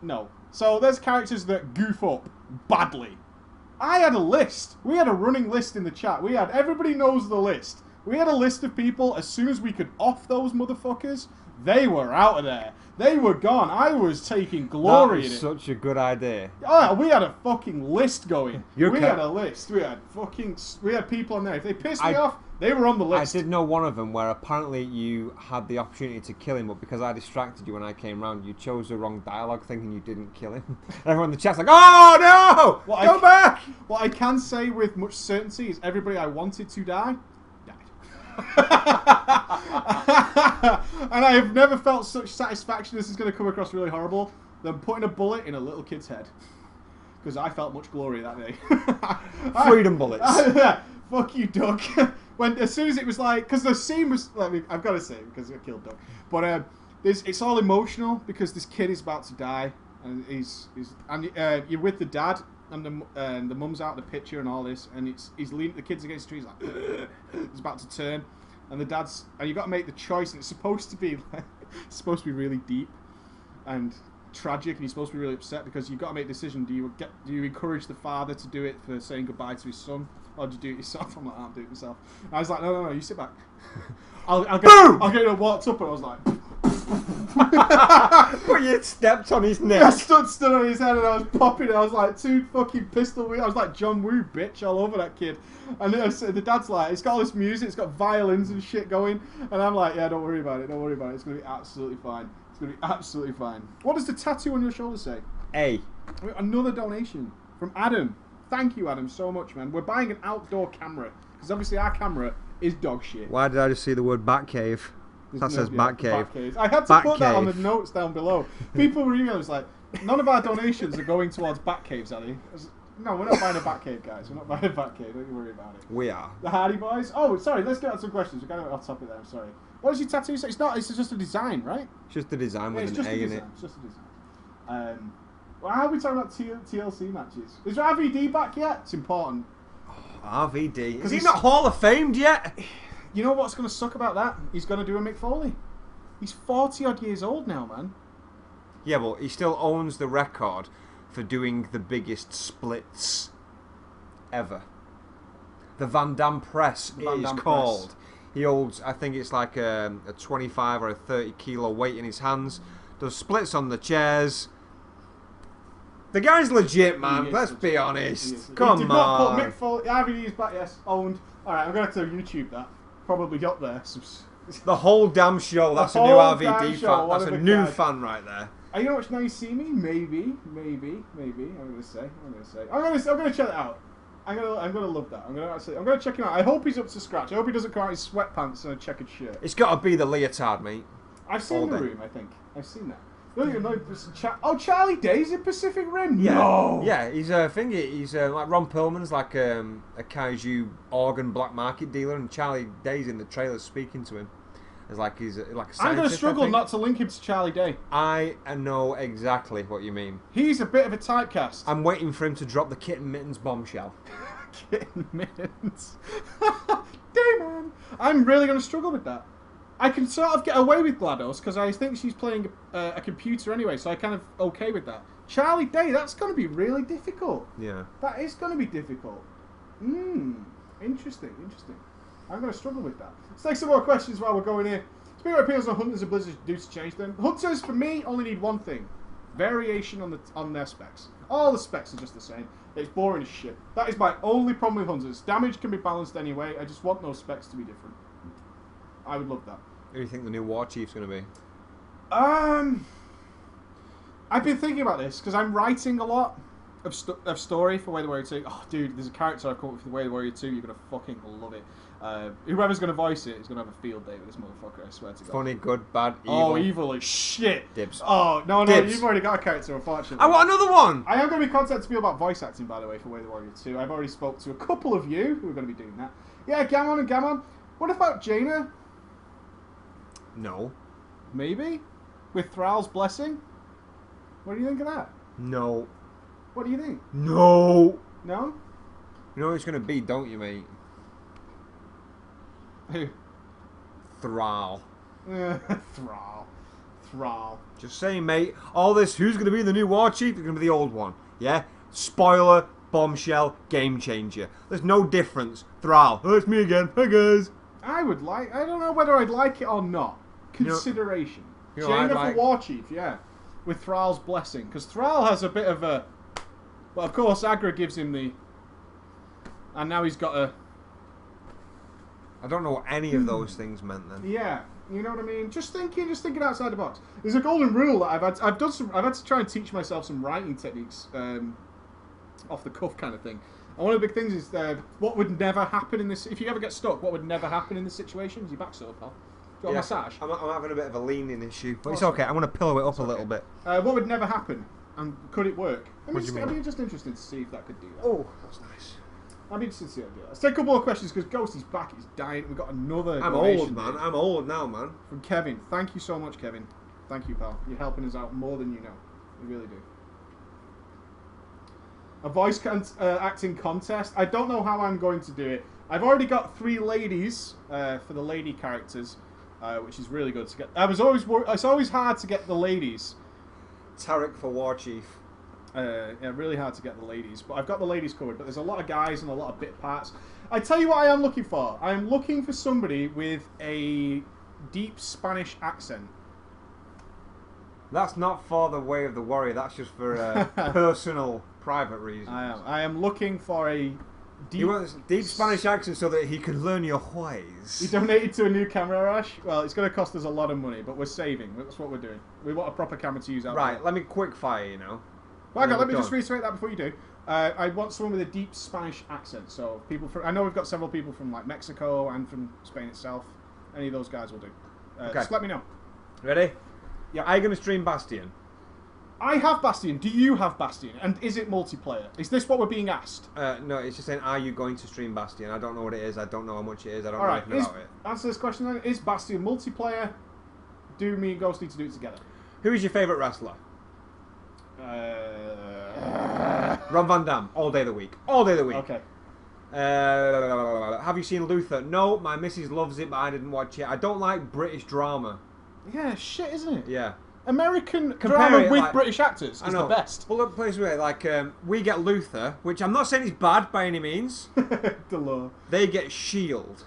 No. So there's characters that goof up badly. I had a list. We had a running list in the chat. Everybody knows the list. We had a list of people. As soon as we could off those motherfuckers, they were out of there. They were gone. I was taking glory in it. That was such a good idea. Oh, we had a fucking list going. We had a list. We had people on there. If they pissed me off, they were on the list. I did know one of them where apparently you had the opportunity to kill him, but because I distracted you when I came round, you chose the wrong dialogue thinking you didn't kill him. Everyone in the chat's like, oh no! Go back! What I can say with much certainty is everybody I wanted to die, and I have never felt such satisfaction. This is going to come across really horrible than putting a bullet in a little kid's head, because I felt much glory that day. Freedom bullets. Fuck you, Doug. As soon as it was like, because the scene was, I've got to say it because I killed Doug, but it's all emotional because this kid is about to die, and you're with the dad. And the mum's out of the picture and all this, and he's leaning, the kid's against the tree, he's like, he's about to turn, and you've got to make the choice, and it's supposed to be really deep and tragic, and he's supposed to be really upset because you've got to make a decision. Do you encourage the father to do it for saying goodbye to his son, or do you do it yourself? I'm like, I'll do it myself. And I was like, no, you sit back. I'll get it. Walked up, and I was like, But you stepped on his neck. I stood on his head and I was popping it. I was like, two fucking pistol wheels. I was like John Woo, bitch, all over that kid. And the dad's like, it's got all this music, it's got violins and shit going. And I'm like, yeah, don't worry about it, don't worry about it. It's going to be absolutely fine. It's going to be absolutely fine. What does the tattoo on your shoulder say? A. Another donation from Adam. Thank you, Adam, so much, man. We're buying an outdoor camera. Because obviously our camera is dog shit. Why did I just see the word Batcave? That says Batcave. I had to put that on the notes down below. People were emailing us like, none of our donations are going towards Batcaves, Ali. No, we're not buying a Batcave, guys. We're not buying a Batcave. Don't you worry about it. We are. The Hardy Boys. Oh, sorry. Let's get on some questions. We're going off topic there. I'm sorry. What does your tattoo say? It's not. It's just a design, right? It's just a design with an A in it. It's just a design. Well, how are we talking about TLC matches? Is RVD back yet? It's important. Oh, RVD. Is he not Hall of Famed yet? You know what's going to suck about that? He's going to do a Mick Foley. He's 40 odd years old now, man. Yeah, but he still owns the record for doing the biggest splits ever. The Van Damme Press is called. He holds, I think it's like a 25 or a 30 kilo weight in his hands. Does splits on the chairs. The guy's legit, man. Let's be honest. Come on. He did not put Mick Foley. RVD's back, yes. Owned. Alright, I'm going to have to YouTube that. Probably up there. The whole damn show. That's a new RVD fan. That's a new fan right there. Are you gonna watch Now You See Me? Maybe. I'm gonna say. I'm gonna check it out. I'm gonna love that. I'm gonna check him out. I hope he's up to scratch. I hope he doesn't come out in sweatpants and a checkered shirt. It's got to be the leotard, mate. I've seen The Room. I think I've seen that. Charlie Day's in Pacific Rim. Yeah. No. Yeah, he's like Ron Perlman's like a kaiju organ black market dealer, and Charlie Day's in the trailer speaking to him. It's like he's like a scientist. I'm going to struggle not to link him to Charlie Day. I know exactly what you mean. He's a bit of a typecast. I'm waiting for him to drop the Kitten Mittens bombshell. Kitten Mittens. Damn. I'm really going to struggle with that. I can sort of get away with GLaDOS because I think she's playing a computer anyway, so I kind of okay with that. Charlie Day, that's going to be really difficult. Yeah. That is going to be difficult. Interesting. I'm going to struggle with that. Let's take some more questions while we're going here. Speaking of appeals on Hunters and Blizzard do to change them. Hunters, for me, only need one thing. Variation on their specs. All the specs are just the same. It's boring as shit. That is my only problem with Hunters. Damage can be balanced anyway. I just want those specs to be different. I would love that. Who do you think the new War Chief's going to be? I've been thinking about this because I'm writing a lot of story for Way of the Warrior 2. Oh, dude, there's a character I've come up with for Way of the Warrior 2. You're going to fucking love it. Whoever's going to voice it is going to have a field day with this motherfucker, I swear to God. Funny, good, bad, evil. Oh, evil as shit. Dibs. Oh, no, Dibs. You've already got a character, unfortunately. I want another one! I am going to be contacted to be about voice acting, by the way, for Way of the Warrior 2. I've already spoke to a couple of you who are going to be doing that. Yeah, Gammon. What about Jaina? No. Maybe? With Thrall's blessing? What do you think of that? No. What do you think? No. No? You know who it's going to be, don't you, mate? Who? Thrall. Thrall. Just saying, mate. All this, who's going to be the new War Chief? It's going to be the old one. Yeah? Spoiler, bombshell, game changer. There's no difference. Thrall. Oh, it's me again. Hi, guys. I don't know whether I'd like it or not. Consideration. Jaina for War Chief, yeah. With Thrall's blessing. Because Thrall has a bit of a... Well, of course, Agra gives him the... And now he's got a... I don't know what any of those things meant then. Yeah, you know what I mean? Just thinking outside the box. There's a golden rule that I've had to try and teach myself some writing techniques, off the cuff kind of thing. And one of the big things is what would never happen in this... If you ever get stuck, what would never happen in this situation? Is your back sore, pal? Do you want a massage? I'm having a bit of a leaning issue, but it's okay. I'm going to pillow it up a little bit. What would never happen? And could it work? I'd be just interested to see if that could do that. Oh, that's nice. I'd be interested to see how to do that. Let's take a couple more questions because Ghosty's back. He's dying. We've got another... I'm old, man. I'm old now, man. From Kevin. Thank you so much, Kevin. Thank you, pal. You're helping us out more than you know. You really do. A voice acting contest. I don't know how I'm going to do it. I've already got 3 ladies for the lady characters, which is really good to get. It's always hard to get the ladies. Tarek for War Chief. Yeah, really hard to get the ladies, but I've got the ladies covered. But there's a lot of guys and a lot of bit parts. I tell you what I am looking for. I am looking for somebody with a deep Spanish accent. That's not for the way of the warrior. That's just for personal, private reasons. I am looking for a deep... He wants deep Spanish accent so that he can learn your ways. He donated to a new camera, Rash. Well, it's going to cost us a lot of money, but we're saving. That's what we're doing. We want a proper camera to use out Right, there. let me quick fire, you know. Well, hang on, let me just reiterate that before you do. I want someone with a deep Spanish accent. So people from... I know we've got several people from like Mexico and from Spain itself. Any of those guys will do. Okay. Just let me know. Ready? Yeah. Are you going to stream Bastion? I have Bastion. Do you have Bastion? And is it multiplayer? Is this what we're being asked? No, it's just saying, are you going to stream Bastion? I don't know what it is. I don't know how much it is. I don't All know right. anything about it. Answer this question then. Is Bastion multiplayer? Do me and Ghost need to do it together? Who is your favourite wrestler? Rob Van Dam. All day of the week. All day of the week. Okay. Have you seen Luther? No, my missus loves it, but I didn't watch it. I don't like British drama. Yeah, shit, isn't it? Yeah. American Compare drama it, with like- British actors I is know. the best. Well, look, place where like we get Luther, which I'm not saying is bad by any means. Delore. They get Shield.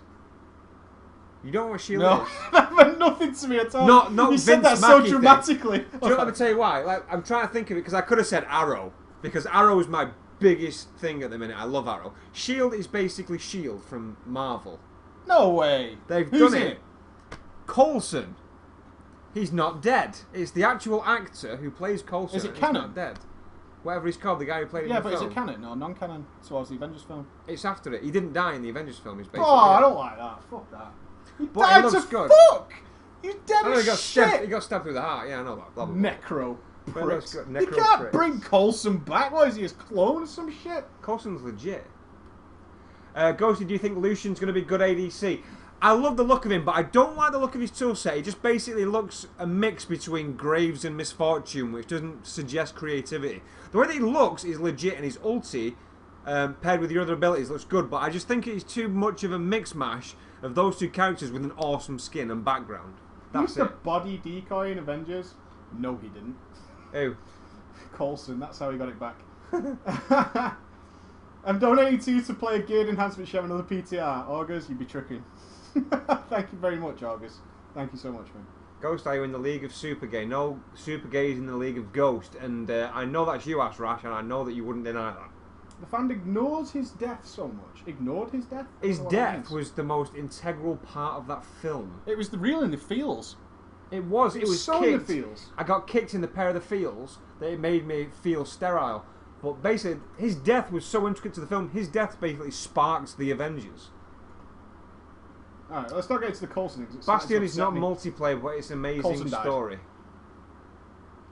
You don't know what Shield No, is? that meant nothing to me at all. Not you Vince said that so Mackey thing. dramatically. Do you know, let me tell you why. Like, I'm trying to think of it because I could have said Arrow because Arrow is my biggest thing at the minute. I love Arrow. Shield is basically Shield from Marvel. No way. They've Who's done in it. Coulson. He's not dead. It's the actual actor who plays Coulson. Is it and canon? He's not dead. Whatever he's called, the guy who played Yeah, in the but film. is it canon? No, non-canon towards the Avengers film. It's after it. He didn't die in the Avengers film. He's basically Oh, I dead. don't like that. Fuck that. You But it died to looks good. fuck! You dead I know as he got shit! stabbed. He got stabbed through the heart. Yeah, I know that. Blah, blah, blah. Necro But it looks pricks. good. You Necro can't pricks. bring Coulson back. What is he, his clone or some shit? Coulson's legit. Ghosty, do you think Lucian's going to be good ADC? I love the look of him, but I don't like the look of his toolset. He just basically looks a mix between Graves and Misfortune, which doesn't suggest creativity. The way that he looks is legit, and his ulti, paired with your other abilities, looks good, but I just think it's too much of a mix mash of those two characters with an awesome skin and background. That's He used it. to body decoy in Avengers. No, he didn't. Ew. Coulson, that's how he got it back. I'm donating to you to play a geared enhancement show another PTR. August, you'd be tricking. Thank you very much, August. Thank you so much, man. Ghost, are you in the League of Super Gay? No, Super Gay is in the League of Ghost, and I know that's you, Ash Rash, and I know that you wouldn't deny that. The fan ignores his death so much. Ignored his death? I His don't know what that death means. was the most integral part of that film. It was the real in the feels. It was. It was so kicked. in the feels. I got kicked in the pair of the feels that it made me feel sterile. But basically, his death was so intricate to the film. His death basically sparks the Avengers. Alright, let's not get into the Coulson thing. Bastion is not multiplayer, but it's an amazing Coulson died. story.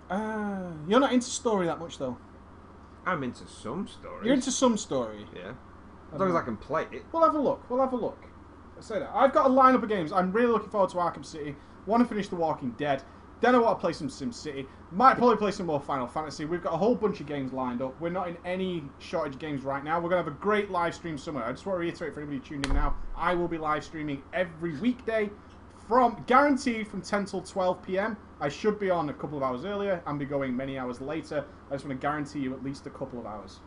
You're not into story that much, though. I'm into some stories. You're into some story. Yeah. As long as I can play it. We'll have a look. We'll have a look. Let's say that. I've got a lineup of games. I'm really looking forward to Arkham City. Want to finish The Walking Dead. Then I want to play some SimCity. Might probably play some more Final Fantasy. We've got a whole bunch of games lined up. We're not in any shortage of games right now. We're going to have a great live stream somewhere. I just want to reiterate for anybody tuned in now, I will be live streaming every weekday guaranteed from 10 till 12 p.m. I should be on a couple of hours earlier and be going many hours later. I just want to guarantee you at least a couple of hours.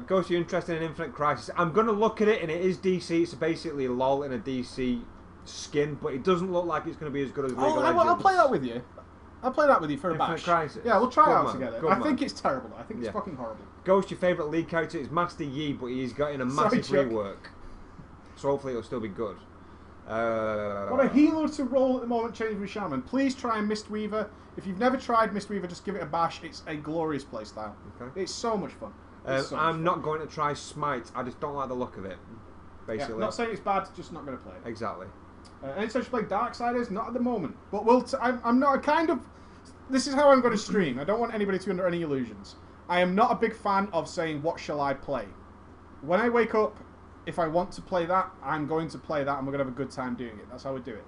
Ghost, you interested in Infinite Crisis? I'm going to look at it, and it is DC. It's basically LOL in a DC skin, but it doesn't look like it's going to be as good as League of Legends. I'll play that with you. I'll play that with you for a Infinite bash. Crisis. Yeah, we'll try Good it out man, together. good I man. think it's terrible. I think it's Yeah. fucking horrible. Ghost, your favourite League character is Master Yi, but he's got in a Sorry, massive Chuck. rework. So hopefully it'll still be good. What a healer to roll at the moment, change with Shaman. Please try Mistweaver. If you've never tried Mistweaver, just give it a bash. It's a glorious playstyle. Okay. It's so much fun. It's so much I'm fun. not going to try Smite. I just don't like the look of it. Yeah, Basically. not saying it's bad, just not going to play it. Exactly. Any such play Darksiders? Not at the moment. But I'm not a kind of... This is how I'm going to stream. I don't want anybody to be under any illusions. I am not a big fan of saying, what shall I play? When I wake up, if I want to play that, I'm going to play that and we're going to have a good time doing it. That's how we do it.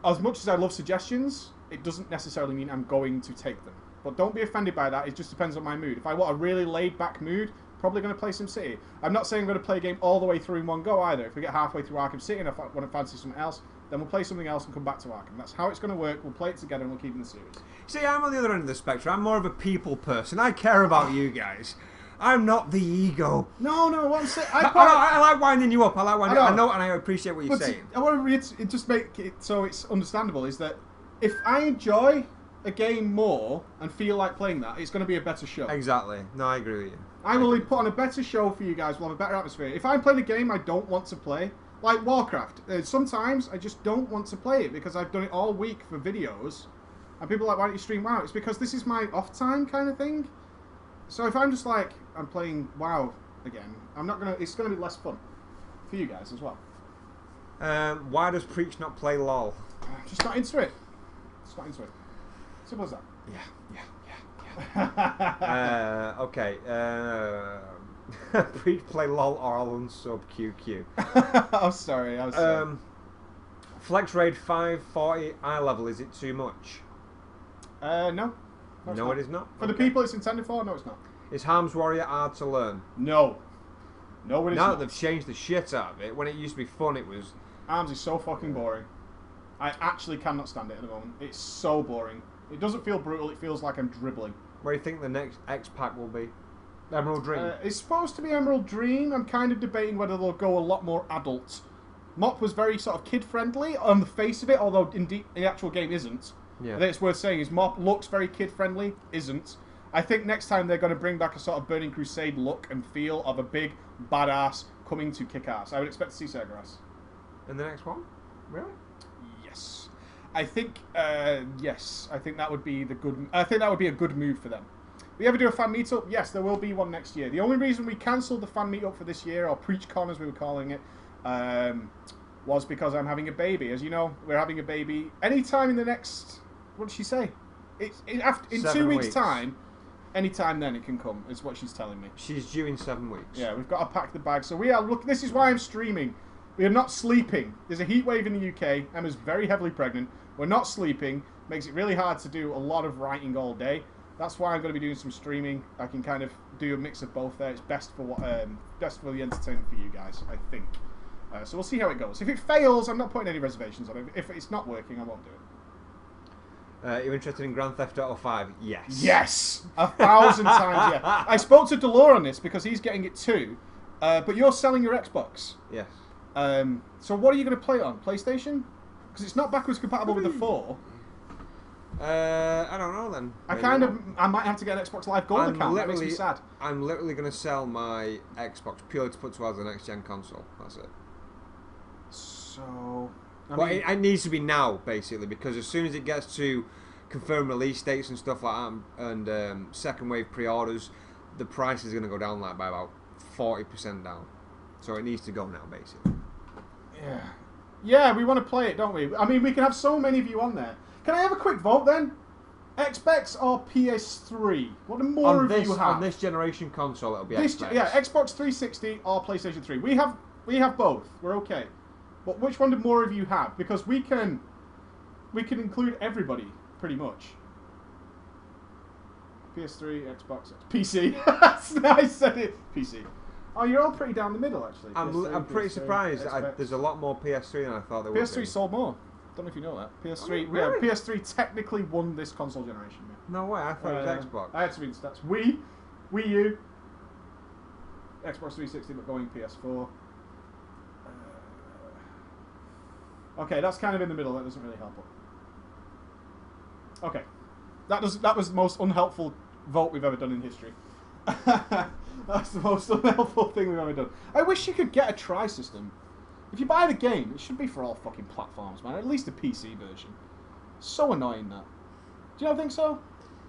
As much as I love suggestions, it doesn't necessarily mean I'm going to take them. But don't be offended by that. It just depends on my mood. If I want a really laid-back mood, probably going to play SimCity. I'm not saying I'm going to play a game all the way through in one go either. If we get halfway through Arkham City and I want to fancy something else, then we'll play something else and come back to Arkham. That's how it's going to work. We'll play it together and we'll keep it in the series. See, I'm on the other end of the spectrum. I'm more of a people person. I care about you guys. I'm not the ego. No, what I'm saying... I like winding you up. I like winding I know. I know and I appreciate what you're saying. I want to just make it so it's understandable, is that if I enjoy a game more and feel like playing that, it's going to be a better show. Exactly. No, I agree with you. I will put on a better show for you guys. We'll have a better atmosphere. If I'm playing a game I don't want to play, like Warcraft, sometimes I just don't want to play it because I've done it all week for videos, and people are like, why don't you stream WoW? It's because this is my off time kind of thing. So if I'm just like, I'm playing WoW again, it's gonna be less fun for you guys as well. Why does Preach not play LOL? Just not into it. Just not into it. Simple as that. Yeah. Okay. Preach play LOL or I'll unsub QQ. I'm sorry. Flex Raid 540 eye level, is it too much? No. No, it is not. For the people it's intended for, no, it's not. Is Harm's Warrior hard to learn? No. No, it is now not. that they've changed the shit out of it, when it used to be fun, it was... Arms is so fucking boring. I actually cannot stand it at the moment. It's so boring. It doesn't feel brutal, it feels like I'm dribbling. Where do you think the next X-Pack will be? Emerald Dream? It's supposed to be Emerald Dream. I'm kind of debating whether they'll go a lot more adult. Mop was very sort of kid-friendly on the face of it, although indeed the actual game isn't. Yeah. I think it's worth saying is Mop looks very kid-friendly, isn't. I think next time they're going to bring back a sort of Burning Crusade look and feel of a big badass coming to kick ass. I would expect to see Sargeras. In the next one? Really? Yes. I think yes. I think that would be a good move for them. We ever do a fan meetup? Yes, there will be one next year. The only reason we cancelled the fan meetup for this year, or PreachCon as we were calling it, was because I'm having a baby. As you know, we're having a baby anytime in the next... What did she say? In 2 weeks' time. Anytime then it can come, is what she's telling me. She's due in 7 weeks. Yeah, we've got to pack the bag. So we are... Look, this is why I'm streaming. We are not sleeping. There's a heat wave in the UK. Emma's very heavily pregnant. We're not sleeping. Makes it really hard to do a lot of writing all day. That's why I'm going to be doing some streaming. I can kind of do a mix of both there. It's best for the entertainment for you guys, I think. So we'll see how it goes. If it fails, I'm not putting any reservations on it. If it's not working, I won't do it. You're interested in Grand Theft Auto 5? Yes. Yes! 1,000 times, yeah. I spoke to Delore on this because he's getting it too. But you're selling your Xbox. Yes. So what are you going to play it on? PlayStation? Because it's not backwards compatible with the 4. I don't know then. I might have to get an Xbox Live Gold account. That makes me sad. I'm literally going to sell my Xbox purely to put towards the next gen console. That's it. So... it needs to be now, basically, because as soon as it gets to confirmed release dates and stuff like that, and second wave pre-orders, the price is going to go down by about 40% down. So it needs to go now, basically. Yeah. Yeah, we want to play it, don't we? I mean, we can have so many of you on there. Can I have a quick vote then? Xbox or PS3? What do more of you have? On this generation console, it'll be Xbox. Yeah, Xbox 360 or PlayStation 3. We have both. We're okay. But which one do more of you have? Because we can include everybody, pretty much. PS3, Xbox, PC. I said it. PC. Oh, you're all pretty down the middle, actually. I'm pretty surprised. There's a lot more PS3 than I thought there would be. PS3 sold more. Don't know if you know that. PS3, really? yeah, PS3 technically won this console generation. Yeah. No way, I thought it was Xbox. I had to read the stats. Wii U, Xbox 360, but going PS4. Okay, that's kind of in the middle. That doesn't really help. Okay, that was the most unhelpful vote we've ever done in history. That's the most unhelpful thing we've ever done. I wish you could get a try system. If you buy the game, it should be for all fucking platforms, man. At least the PC version. So annoying, that. Do you not think so?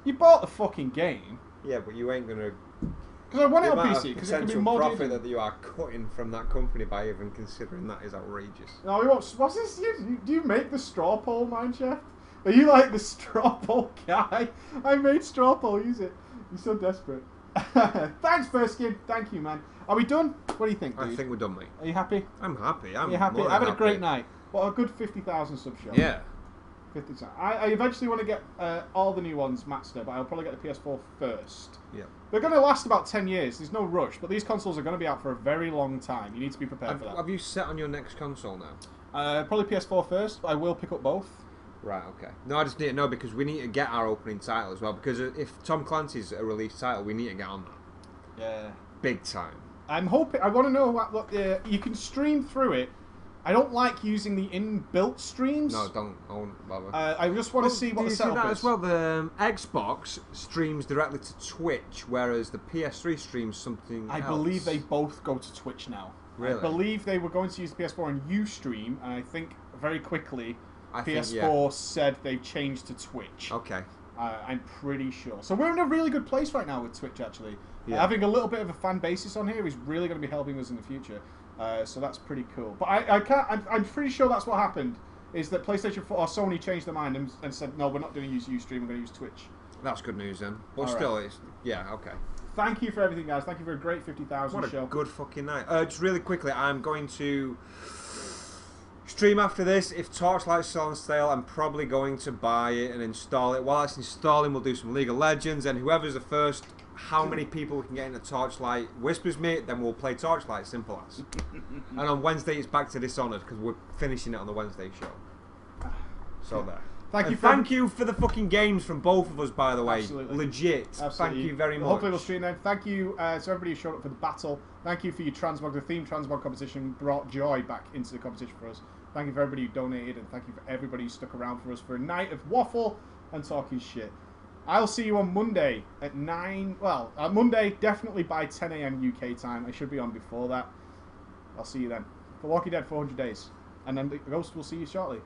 You bought the fucking game. Yeah, but you ain't gonna... Because I want it on PC, because it can be modded. The profit that you are cutting from that company by even considering that is outrageous. No, what's this? Do you make the straw poll, Mineshaft? Are you like the straw poll guy? I made straw poll, use it. You're so desperate. Thanks, Furskin. Thank you, man. Are we done? What do you think, dude? I think we're done, mate. Are you happy? I'm happy. You're happy? I've had a great night. What a good 50,000 sub show. Yeah. 50,000. I eventually want to get all the new ones mastered, but I'll probably get the PS4 first. Yeah. They're going to last about 10 years. There's no rush, but these consoles are going to be out for a very long time. You need to be prepared for that. Have you set on your next console now? Probably PS4 first, but I will pick up both. Right, okay. No, I just need to know because we need to get our opening title as well. Because if Tom Clancy's a release title, we need to get on that. Yeah. Big time. I'm hoping. I want to know what you can stream through it I don't like using the inbuilt streams. No, don't. I won't bother. I just want to see what the setup that is. as well? The Xbox streams directly to Twitch, whereas the PS3 streams something I else. believe they both go to Twitch now. Really? I believe they were going to use the PS4 and Ustream, and I think very quickly PS4 yeah. said they've changed to Twitch. Okay. I'm pretty sure. So we're in a really good place right now with Twitch, actually. Yeah. Having a little bit of a fan basis on here is really going to be helping us in the future. So that's pretty cool. But I can't. I'm pretty sure that's what happened. Is that PlayStation 4 or Sony changed their mind and said, no, we're not going to use Ustream. We're going to use Twitch. That's good news then. But All still, right. it's okay. Thank you for everything, guys. Thank you for a great 50,000 What a show. good fucking night. Just really quickly, I'm going to stream after this. If Torchlight's still on sale, I'm probably going to buy it and install it. While it's installing, we'll do some League of Legends, and whoever's the first, how many people we can get into Torchlight whispers me, then we'll play Torchlight, simple as. And on Wednesday, it's back to Dishonored, because we're finishing it on the Wednesday show. So there. Thank you for the fucking games from both of us, by the way. Absolutely. Legit. Absolutely. Thank you very much. Hopefully we'll stream then. Thank you to everybody who showed up for the battle. Thank you for your transmog. The theme transmog competition brought joy back into the competition for us. Thank you for everybody who donated, and thank you for everybody who stuck around for us for a night of waffle and talking shit. I'll see you on Monday at 9. Well, Monday, definitely by 10 a.m. UK time. I should be on before that. I'll see you then. For Walking Dead 400 Days. And then the Ghost will see you shortly.